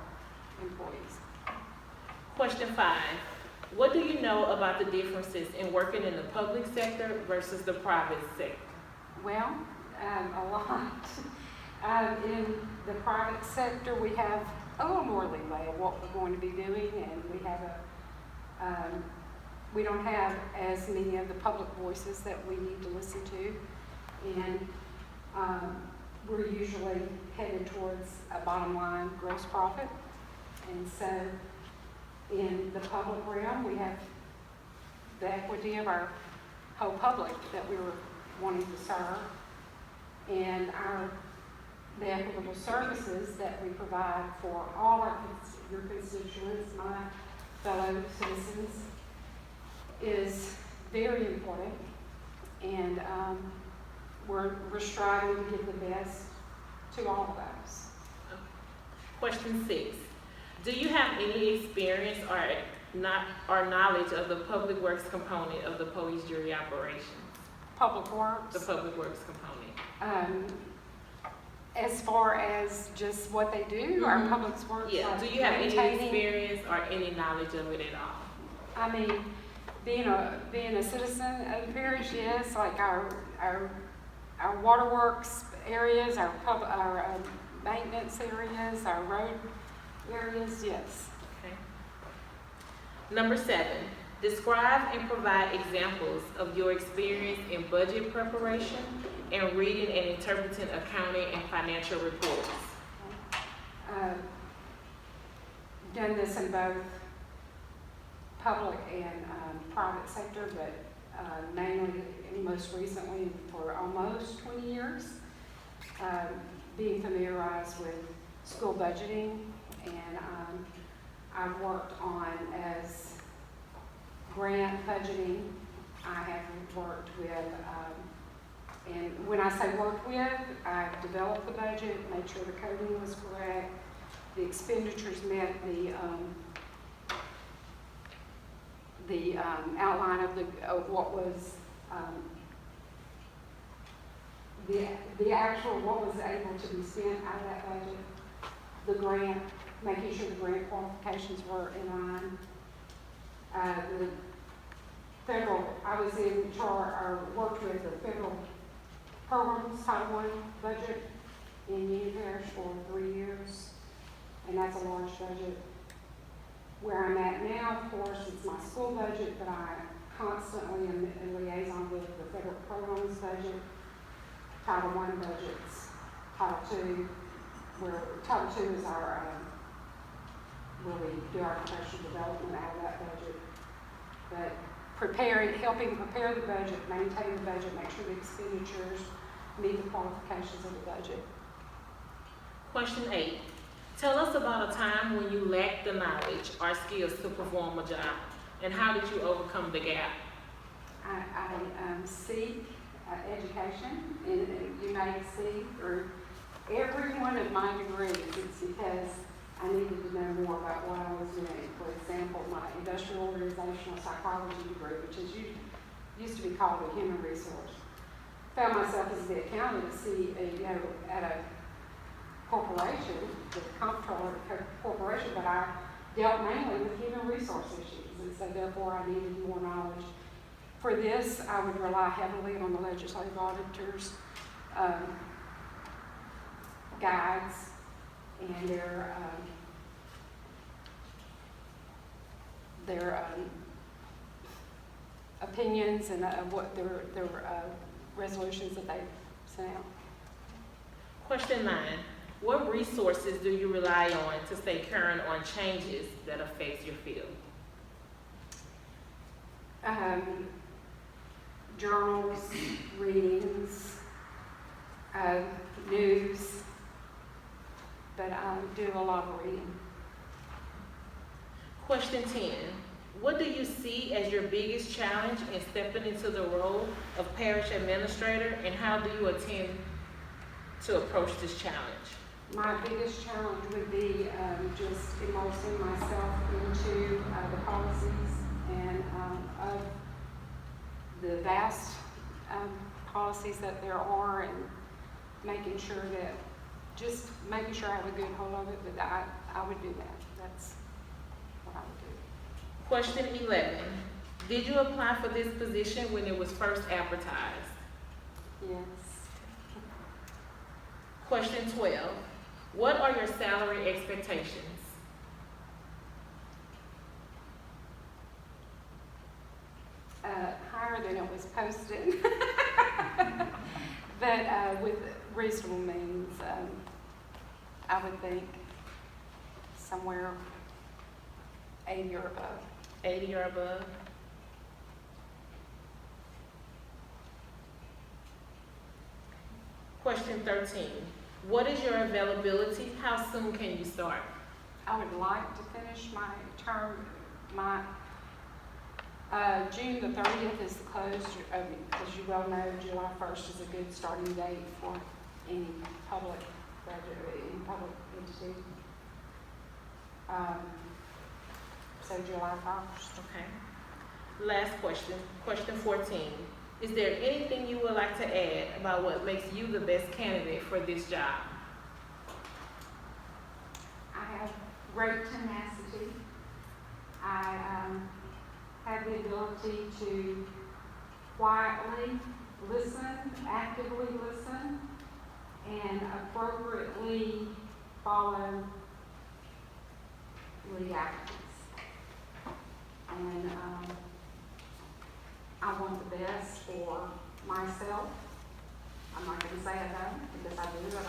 employees. Question 5. What do you know about the differences in working in the public sector versus the private sector? Well, a lot. In the private sector, we have a little more leeway of what we're going to be doing, and we don't have as many of the public voices that we need to listen to, and we're usually headed towards a bottom line gross profit. And so in the public realm, we have the equity of our whole public that we were wanting to serve, and the equitable services that we provide for all your constituents, my fellow citizens, is very important, and we're striving to give the best to all of us. Question 6. Do you have any experience or knowledge of the public works component of the police jury operations? Public works? The public works component. As far as just what they do, our public works. Yeah. Like Do you have any maintaining- experience or any knowledge of it at all? I mean, being a citizen of the parish, yes, like our waterworks areas, our maintenance areas, our road areas, yes. Okay. Number 7, describe and provide examples of your experience in budget preparation and reading and interpreting accounting and financial reports. Done this in both public and private sector, but mainly and most recently for almost 20 years. Being familiarized with school budgeting, and I've worked on as grant budgeting. I have worked with, and when I say worked with, I've developed the budget, made sure the coding was correct, the expenditures met the outline of what was the actual, what was able to be spent out of that budget, the grant, making sure the grant qualifications were in line. The federal, I was in charge, or worked with the federal programs, Title I budget in Lincoln Parish for 3 years, and that's a large budget. Where I'm at now, of course, it's my school budget, but I constantly am in liaison with the federal programs budget, Title I budgets, Title II, where Title II is our, where we do our professional development out of that budget. But helping prepare the budget, maintain the budget, make sure the expenditures meet the qualifications of the budget. Question 8. Tell us about a time when you lacked the knowledge or skills to perform a job, and how did you overcome the gap? I seek education, and you may see through every one of my degrees, it's because I needed to know more about what I was doing. For example, my industrial organizational psychology degree, which is used to be called a human resource. Found myself as the accountant at a corporation, the comptroller of a corporation, but I dealt mainly with human resource issues, and so therefore I needed more knowledge. For this, I would rely heavily on the legislative auditors' guides and their opinions and what their resolutions that they sent out. Question 9. What resources do you rely on to stay current on changes that affect your field? Journals, readings, news, but I do a lot of reading. Question 10. What do you see as your biggest challenge in stepping into the role of parish administrator, and how do you intend to approach this challenge? My biggest challenge would be just immersing myself into the policies and of the vast policies that there are, and making sure I have a good hold of it, but I would do that. That's what I would do. Question 11. Did you apply for this position when it was first advertised? Yes. Question 12. What are your salary expectations? Higher than it was posted, but with reasonable means, I would think somewhere 80 or above. 80 or above. Question 13. What is your availability? How soon can you start? I would like to finish my term. My June the 30th is the close. As you well know, July 1st is a good starting date for any public budget, any public entity. So July 1st. Okay. Last question. Question 14. Is there anything you would like to add about what makes you the best candidate for this job? I have great tenacity. I have the ability to quietly listen, actively listen, and appropriately follow legalities. And I want the best for myself. I'm not going to say I don't, because I do, but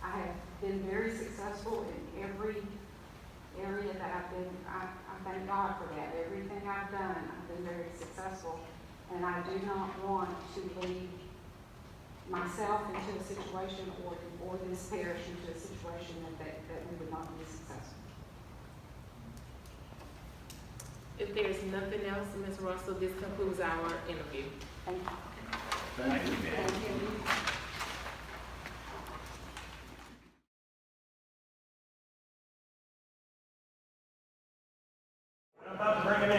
I have been very successful in every area that I've been. I thank God for that. Everything I've done, I've been very successful. And I do not want to lead myself into a situation or this parish into a situation that we would not be successful. If there's nothing else, Ms. Russell, this concludes our interview. Thank you. Thank you, ma'am. Thank you. I'm about to bring it in.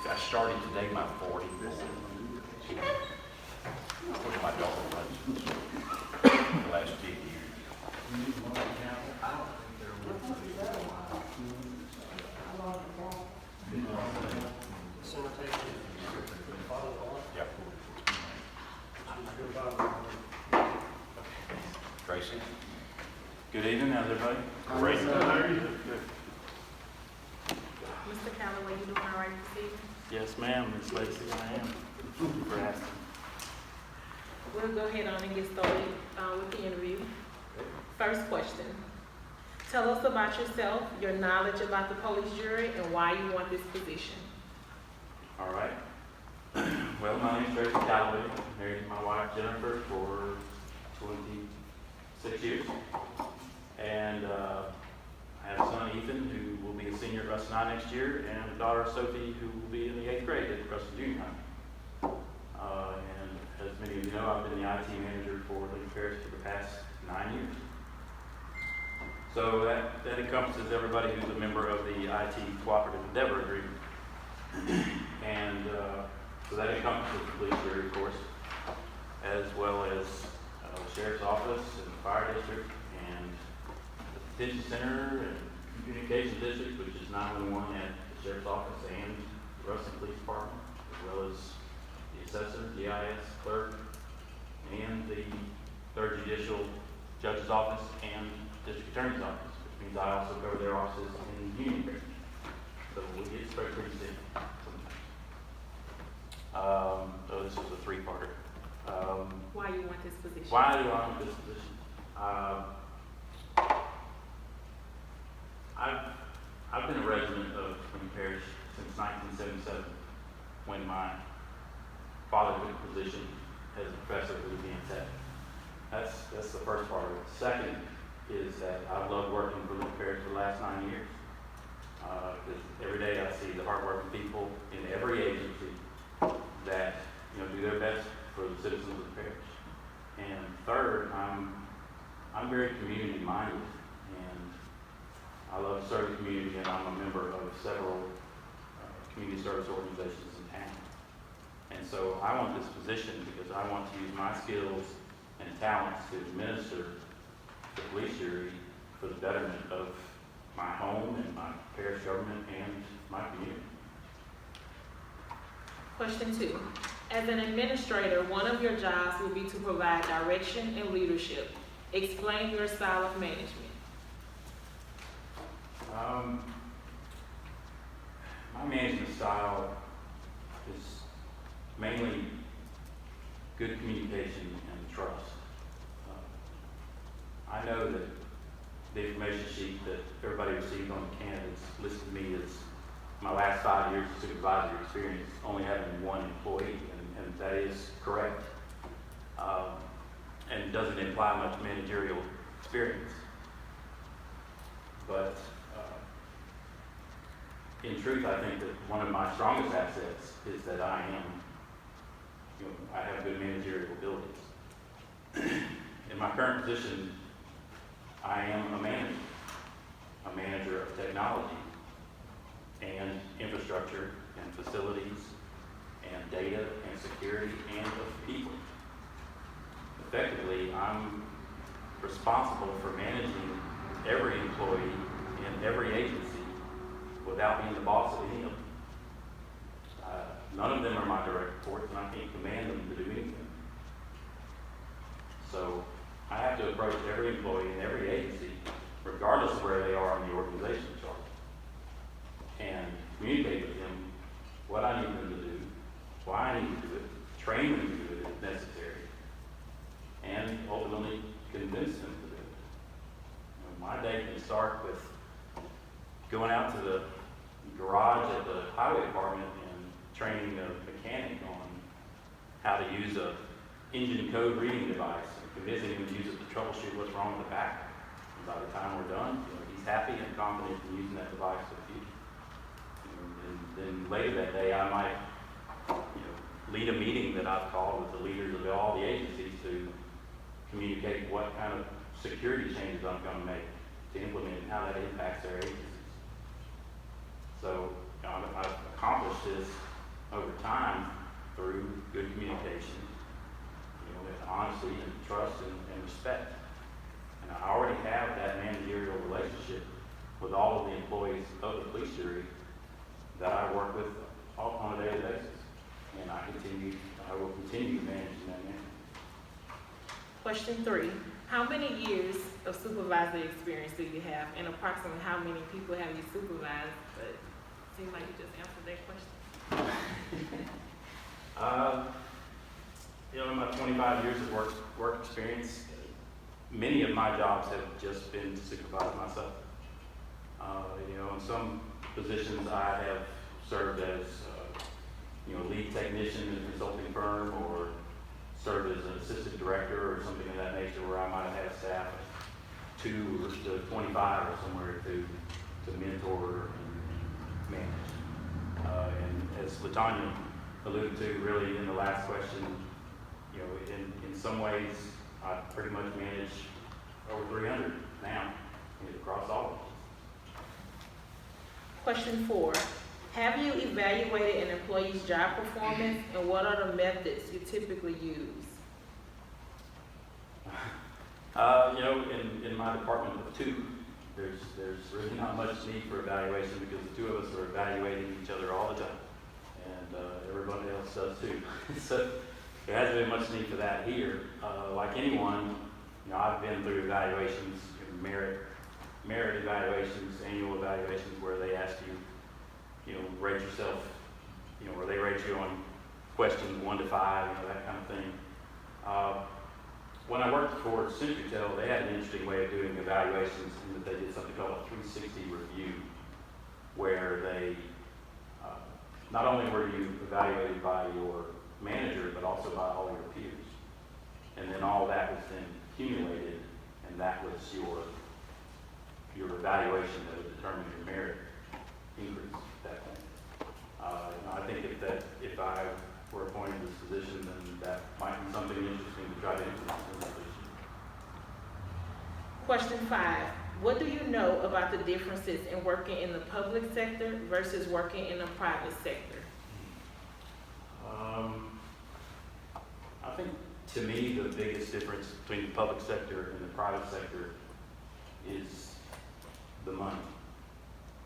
I started today my 40th. Which my daughter runs the last 50 years. Yep. Tracy? Good evening, how's everybody? Great. Mr. Calloway, you doing all right this evening? Yes, ma'am, Miss Lacy, I am. Thank you for asking. We'll go ahead on and get started with the interview. First question. Tell us about yourself, your knowledge about the police jury, and why you want this position. All right. Well, my name's Tracy Calloway. Married to my wife Jennifer for 26 years. And I have a son Ethan who will be a senior at Ruston High next year, and a daughter Sophie who will be in the 8th grade at Ruston Junior High. And as many of you know, I've been the IT manager for Lincoln Parish for the past 9 years. So that encompasses everybody who's a member of the IT Cooperative Endeavor Agreement. And so that encompasses the police jury, of course, as well as the sheriff's office and the fire district and the detention center and communication district, which is 911 at the sheriff's office and the Ruston Police Department, as well as the assessor, GIS clerk, and the 3rd Judicial Judge's office and District Attorney's office, which means I also cover their offices in Union Parish. So we get spread pretty thin sometimes. So this was a 3-parter. Why you want this position? Why do I want this position? I've been a resident of Lincoln Parish since 1977, when my father took a position as a professor at Louisiana Tech. That's the first part of it. Second is that I've loved working for Lincoln Parish for the last 9 years. Because every day I see the hardworking people in every agency that do their best for the citizens of the parish. And third, I'm very community minded, and I love to serve the community, and I'm a member of several community service organizations in town. And so I want this position because I want to use my skills and talents to administer the police jury for the betterment of my home and my parish government and my community. Question 2. As an administrator, one of your jobs will be to provide direction and leadership. Explain your style of management. My management style is mainly good communication and trust. I know that the information sheet that everybody received on the candidates listed me as my last 5 years of supervisory experience, only having 1 employee, and that is correct. And doesn't imply much managerial experience. But in truth, I think that one of my strongest assets is that I have good managerial abilities. In my current position, I am a manager of technology and infrastructure and facilities and data and security and of people. Effectively, I'm responsible for managing every employee in every agency without being the boss of any of them. None of them are my direct reports, and I can't command them to do anything. So I have to approach every employee in every agency, regardless of where they are on the organization chart, and communicate with them what I need them to do, why I need to do it, train them to do it if necessary, and ultimately convince them to do it. My day can start with going out to the garage at the highway department and training a mechanic on how to use a engine code reading device and convincing him to use it to troubleshoot what's wrong with the back. And by the time we're done, he's happy and confident in using that device for the future. And then later that day, I might lead a meeting that I've called with the leaders of all the agencies to communicate what kind of security changes I'm going to make to implement and how that impacts their agencies. So I've accomplished this over time through good communication, with honesty and trust and respect. And I already have that managerial relationship with all of the employees of the police jury that I work with on a daily basis. And I will continue to manage in that manner. Question 3, how many years of supervisory experience do you have, and approximately how many people have you supervised? But it seems like you just answered that question. In my 25 years of work experience, many of my jobs have just been to supervise myself. In some positions I have served as lead technician in a consulting firm, or served as an assistant director or something of that nature, where I might have had staff of 2 to 25 or somewhere to mentor and manage. And as LaTanya alluded to really in the last question, in some ways I pretty much manage over 300 now across all of them. Question 4, have you evaluated an employee's job performance, and what are the methods you typically use? In my department of 2, there's really not much need for evaluation, because the 2 of us are evaluating each other all the time, and everybody else does too. So there hasn't been much need for that here. Like anyone, I've been through evaluations, merit evaluations, annual evaluations, where they ask you, rate yourself, where they rate you on questions 1 to 5, that kind of thing. When I worked for CenturyTel, they had an interesting way of doing evaluations, in that they did something called a 360 review, where they, not only were you evaluated by your manager, but also by all your peers. And then all that was then accumulated, and that was your evaluation that would determine your merit increase at that point. I think if I were appointed to this position, then that might be something interesting to try to implement in this position. Question 5, what do you know about the differences in working in the public sector versus working in the private sector? I think, to me, the biggest difference between the public sector and the private sector is the money.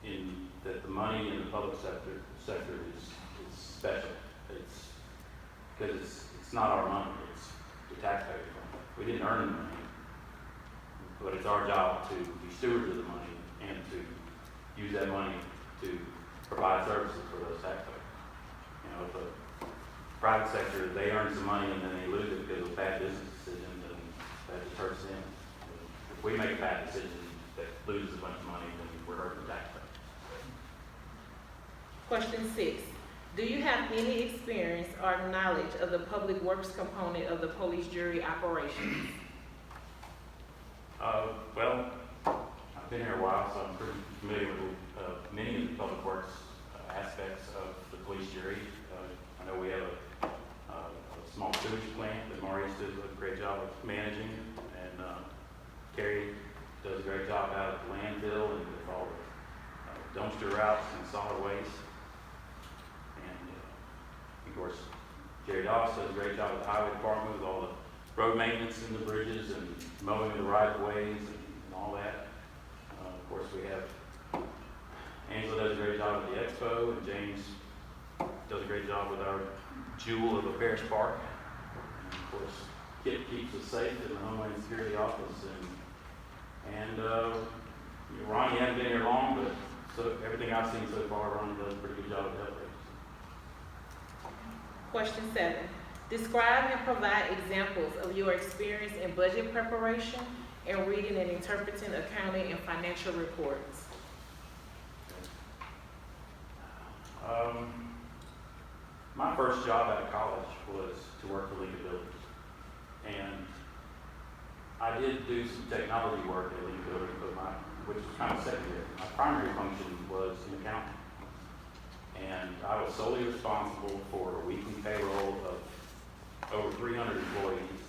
In that the money in the public sector is special. It's because it's not our money, it's the taxpayers' money. We didn't earn the money, but it's our job to be stewards of the money and to use that money to provide services for those taxpayers. The private sector, they earn some money and then they lose it because of bad business decisions, and that just hurts them. If we make a bad decision that loses a bunch of money, then we're hurting the taxpayers. Question 6, do you have any experience or knowledge of the public works component of the police jury operations? Well, I've been here a while, so I'm pretty familiar with many of the public works aspects of the police jury. I know we have a small sewage plant that Maurice does a great job of managing, and Carrie does a great job out at the landfill and with all the dumpster routes and solid waste. And of course, Jerry Doss does a great job at the highway department with all the road maintenance and the bridges and mowing the right of ways and all that. Of course, we have Angela does a great job at the expo, and James does a great job with our jewel of a parish park. And of course, Kip keeps us safe in the Homeland Security Office. And Ronnie hasn't been here long, but so everything I've seen so far, Ronnie does a pretty good job of helping. Question 7. Describe and provide examples of your experience in budget preparation and reading and interpreting accounting and financial reports. My first job out of college was to work for Lincoln Builders. And I did do some technology work at Lincoln Builders, which was kind of secondary. My primary function was in accounting. And I was solely responsible for a weekly payroll of over 300 employees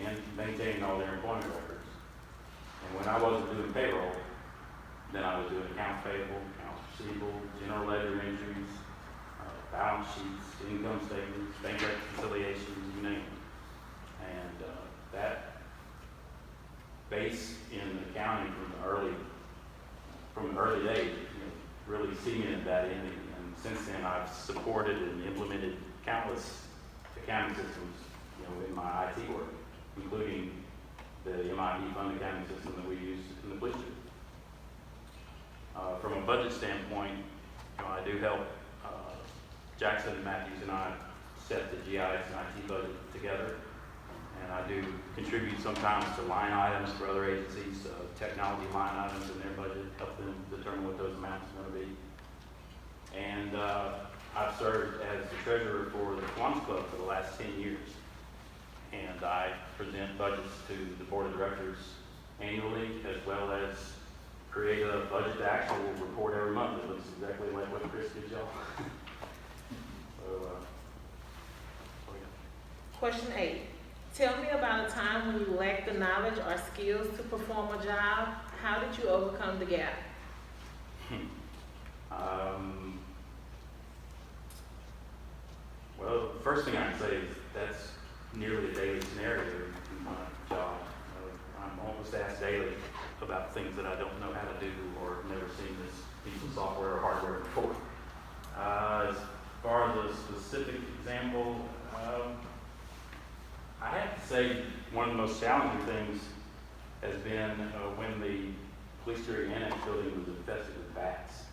and maintaining all their employment records. And when I wasn't doing payroll, then I was doing accounts payable, accounts receivable, general ledger entries, balance sheets, income statements, bank reconciliations, you name it. And that base in accounting from the early days, really cemented that in me. And since then, I've supported and implemented countless accounting systems, in my IT work, including the MIP fund accounting system that we use in the police jury. From a budget standpoint, I do help Jackson and Matthews and I set the GIS and IT budget together. And I do contribute sometimes to line items for other agencies, technology line items in their budget, help them determine what those amounts are going to be. And I've served as the treasurer for the Kiwanis Club for the last 10 years. And I present budgets to the board of directors annually, as well as create a budget actual report every month that looks exactly like what Chris did y'all. Question 8. Tell me about a time when you lacked the knowledge or skills to perform a job. How did you overcome the gap? Well, the first thing I can say is that's nearly a daily scenario in my job. I'm almost asked daily about things that I don't know how to do or never seen this piece of software or hardware before. As far as a specific example, I have to say one of the most challenging things has been when the police jury annex building was infested with bats.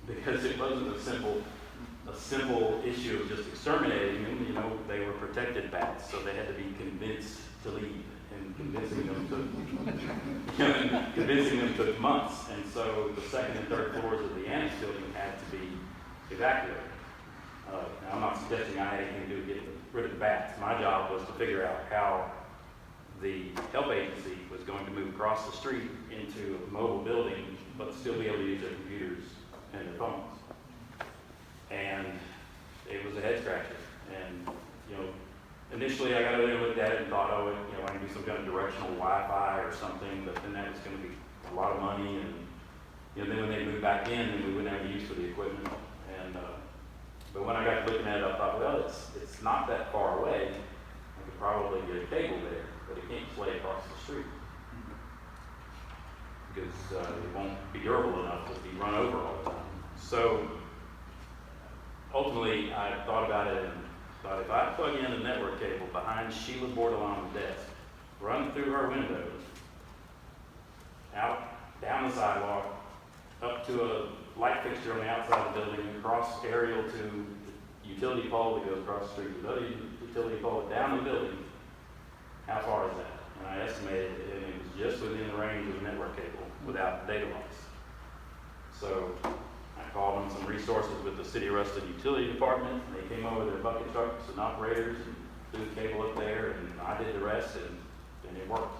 Because it wasn't a simple issue of just exterminating them. They were protected bats, so they had to be convinced to leave, and convincing them took months. And so the second and third floors of the annex building had to be evacuated. Now, I'm not suggesting I had anything to do with getting rid of the bats. My job was to figure out how the help agency was going to move across the street into a mobile building, but still be able to use their computers and their phones. And it was a head scratcher. And, initially I got over there and looked at it and thought, I can do some kind of directional Wi-Fi or something, but then that was going to be a lot of money. And, then when they moved back in, then we wouldn't have any use for the equipment. And, but when I got looking at it, I thought, well, it's not that far away. I could probably get a cable there, but it can't play across the street because it won't be durable enough to be run over all the time. So ultimately, I thought about it and thought if I plug in a network cable behind Sheila Bordelon's desk, run through her windows, out, down the sidewalk, up to a light fixture on the outside of the building, across aerial to the utility pole that goes across the street, another utility pole down the building, how far is that? And I estimated it, and it was just within the range of the network cable without data loss. So I called on some resources with the City of Ruston Utility Department, and they came over their bucket trucks and operators and threw the cable up there, and I did the rest, and it worked.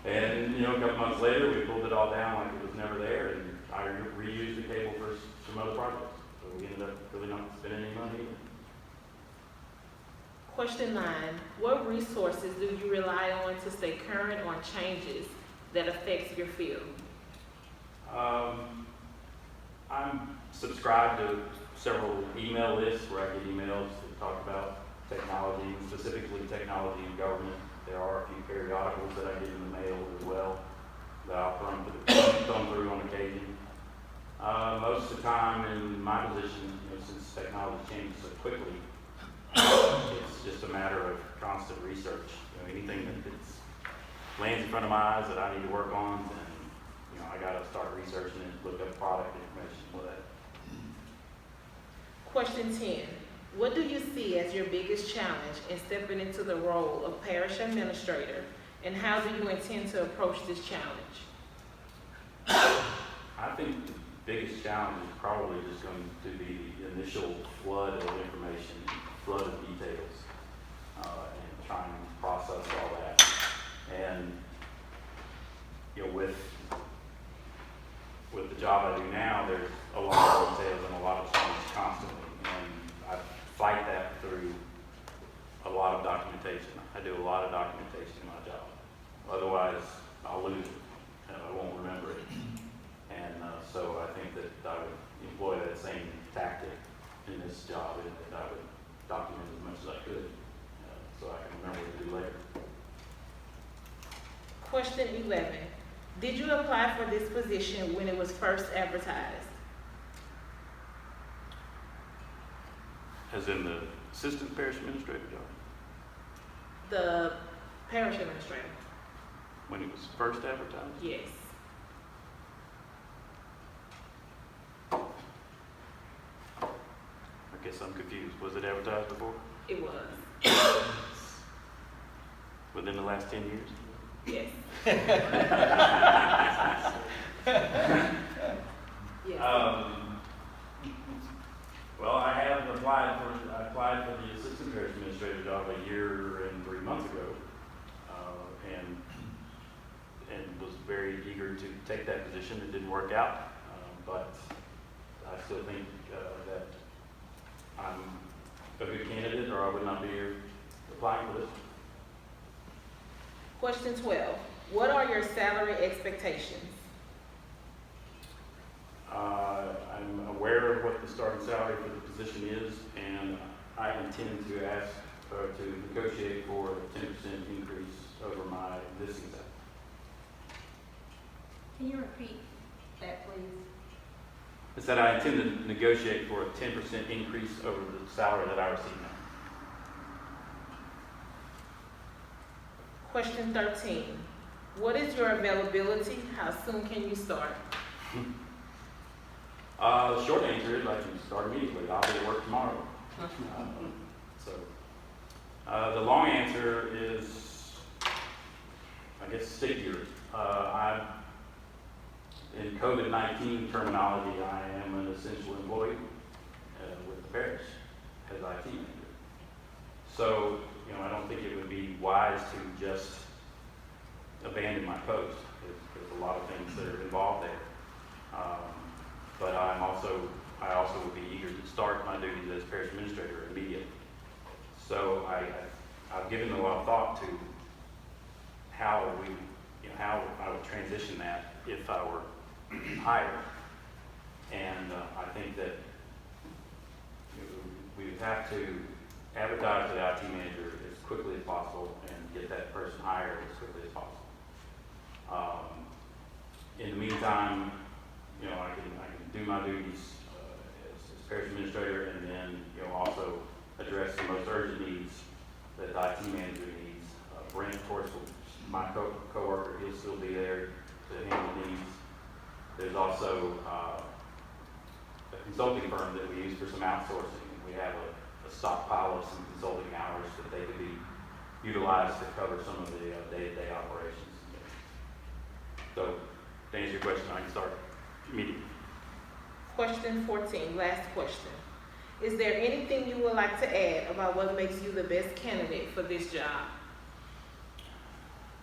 And a couple months later, we pulled it all down like it was never there, and I reused the cable for some other projects. So we ended up really not spending any money either. Question 9. What resources do you rely on to stay current on changes that affects your field? I'm subscribed to several email lists where I get emails that talk about technology, specifically technology in government. There are a few periodicals that I get in the mail as well that I'll thumb through on occasion. Most of time in my position, since technology changes so quickly, it's just a matter of constant research. Anything that lands in front of my eyes that I need to work on, then I got to start researching and look up product information for that. Question 10. What do you see as your biggest challenge in stepping into the role of parish administrator, and how do you intend to approach this challenge? I think the biggest challenge is probably just going to be the initial flood of information, flood of details, and trying to process all that. And with the job I do now, there's a lot of details and a lot of change constantly, and I fight that through a lot of documentation. I do a lot of documentation in my job. Otherwise, I'll lose it and I won't remember it. And so I think that I would employ that same tactic in this job, and that I would document as much as I could, so I can remember what to do later. Question 11. Did you apply for this position when it was first advertised? As in the assistant parish administrator job? The parish administrator? When it was first advertised? Yes. I guess I'm confused. Was it advertised before? It was. Within the last 10 years? Yes. Yes. Well, I applied for the assistant parish administrator job a year and 3 months ago, and was very eager to take that position. It didn't work out, but I still think that I'm a good candidate, or I would not be here applying for this. Question 12. What are your salary expectations? I'm aware of what the starting salary for the position is, and I intend to ask to negotiate for a 10% increase over my existing salary. Can you repeat that, please? I said I intend to negotiate for a 10% increase over the salary that I receive now. Question 13. What is your availability? How soon can you start? The short answer is I can start immediately. I'll be at work tomorrow. The long answer is, I guess, stickier. In COVID-19 terminology, I am an essential employee with the parish as IT manager. So, I don't think it would be wise to just abandon my post. There's a lot of things that are involved there. But I also would be eager to start my duties as parish administrator immediately. So I've given a lot of thought to how I would transition that if I were hired. And I think that we would have to advertise for the IT manager as quickly as possible and get that person hired as quickly as possible. In the meantime, I can do my duties as parish administrator, and then also address the most urgent needs that the IT manager needs. Brent, of course, my co-worker, he'll still be there to handle needs. There's also a consulting firm that we use for some outsourcing. We have a stockpile of some consulting hours that they could be utilized to cover some of the day-to-day operations. So, to answer your question, I can start immediately. Question 14, last question. Is there anything you would like to add about what makes you the best candidate for this job?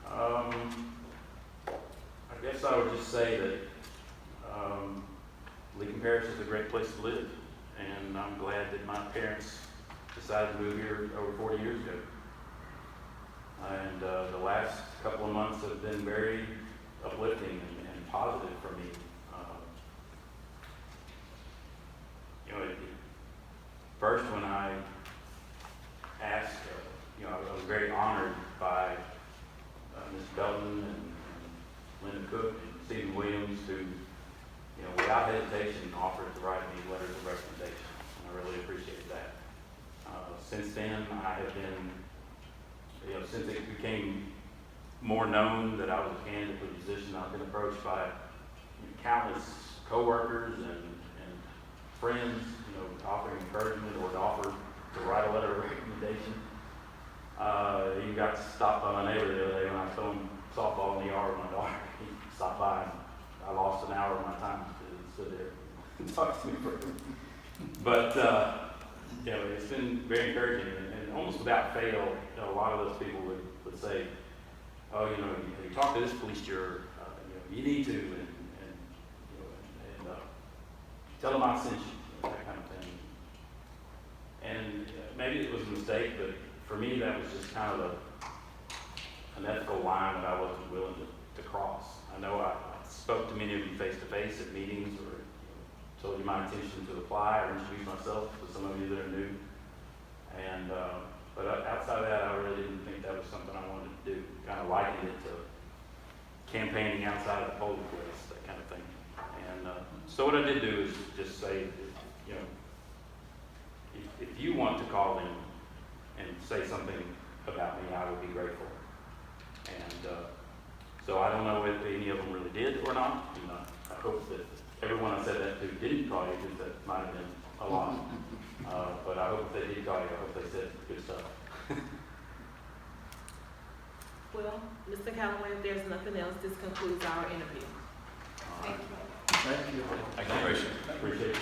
I guess I would just say that Lincoln Parish is a great place to live, and I'm glad that my parents decided to move here over 40 years ago. And the last couple of months have been very uplifting and positive for me. First, when I asked, I was very honored by Ms. Belton and Linda Cook and Stephen Williams, who, were without hesitation, offered to write me letters of recommendation. And I really appreciated that. Since then, I have been, since it became more known that I was a candidate for the position, I've been approached by countless coworkers and friends, offering encouragement or to offer to write a letter of recommendation. You got stopped by my neighbor the other day when I was throwing softball in the yard with my daughter. He stopped by and I lost an hour of my time to sit there and talk to me for him. But, it's been very encouraging and almost without fail, a lot of those people would say, oh, you talk to this police juror, you need to, and tell them I sent you, that kind of thing. And maybe it was a mistake, but for me, that was just kind of an ethical line that I wasn't willing to cross. I know I spoke to many of you face-to-face at meetings or told you my intention to apply or introduce myself to some of you that are new. And, but outside of that, I really didn't think that was something I wanted to do. Kind of likened it to campaigning outside of the polling place, that kind of thing. And so what I did do is just say, if you want to call in and say something about me, I would be grateful. And so I don't know if any of them really did or not. I hope that everyone I said that to didn't call you, because that might have been a lot. But I hope they did call you. I hope they said good stuff. Well, Mr. Calloway, if there's nothing else, this concludes our interview. Thank you. Thank you. Thank you, Gracie. Appreciate it.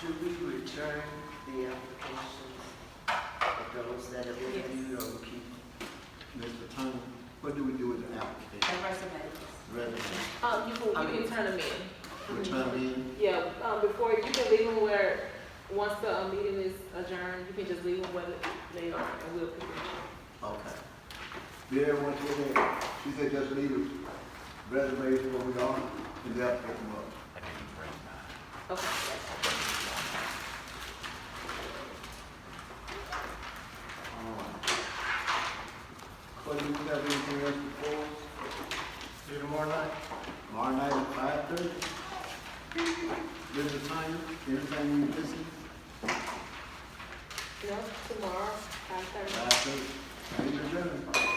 Do we return the applications of those that have been reviewed, or we keep? Mr. Turner, what do we do with the application? The resumes. Resume. You can turn them in. Return them in? Yeah, before, you can leave them where, once the meeting is adjourned, you can just leave them where they are, and we'll pick them up. Okay. Did everyone get that? She said just leave the resumes where we are, and they'll pick them up. Okay. Cody, do you have anything else before us? See you tomorrow night. Tomorrow night at 5:30? Mr. Turner, anything you missing? No, tomorrow, 5:30. 5:30. Thank you, gentlemen.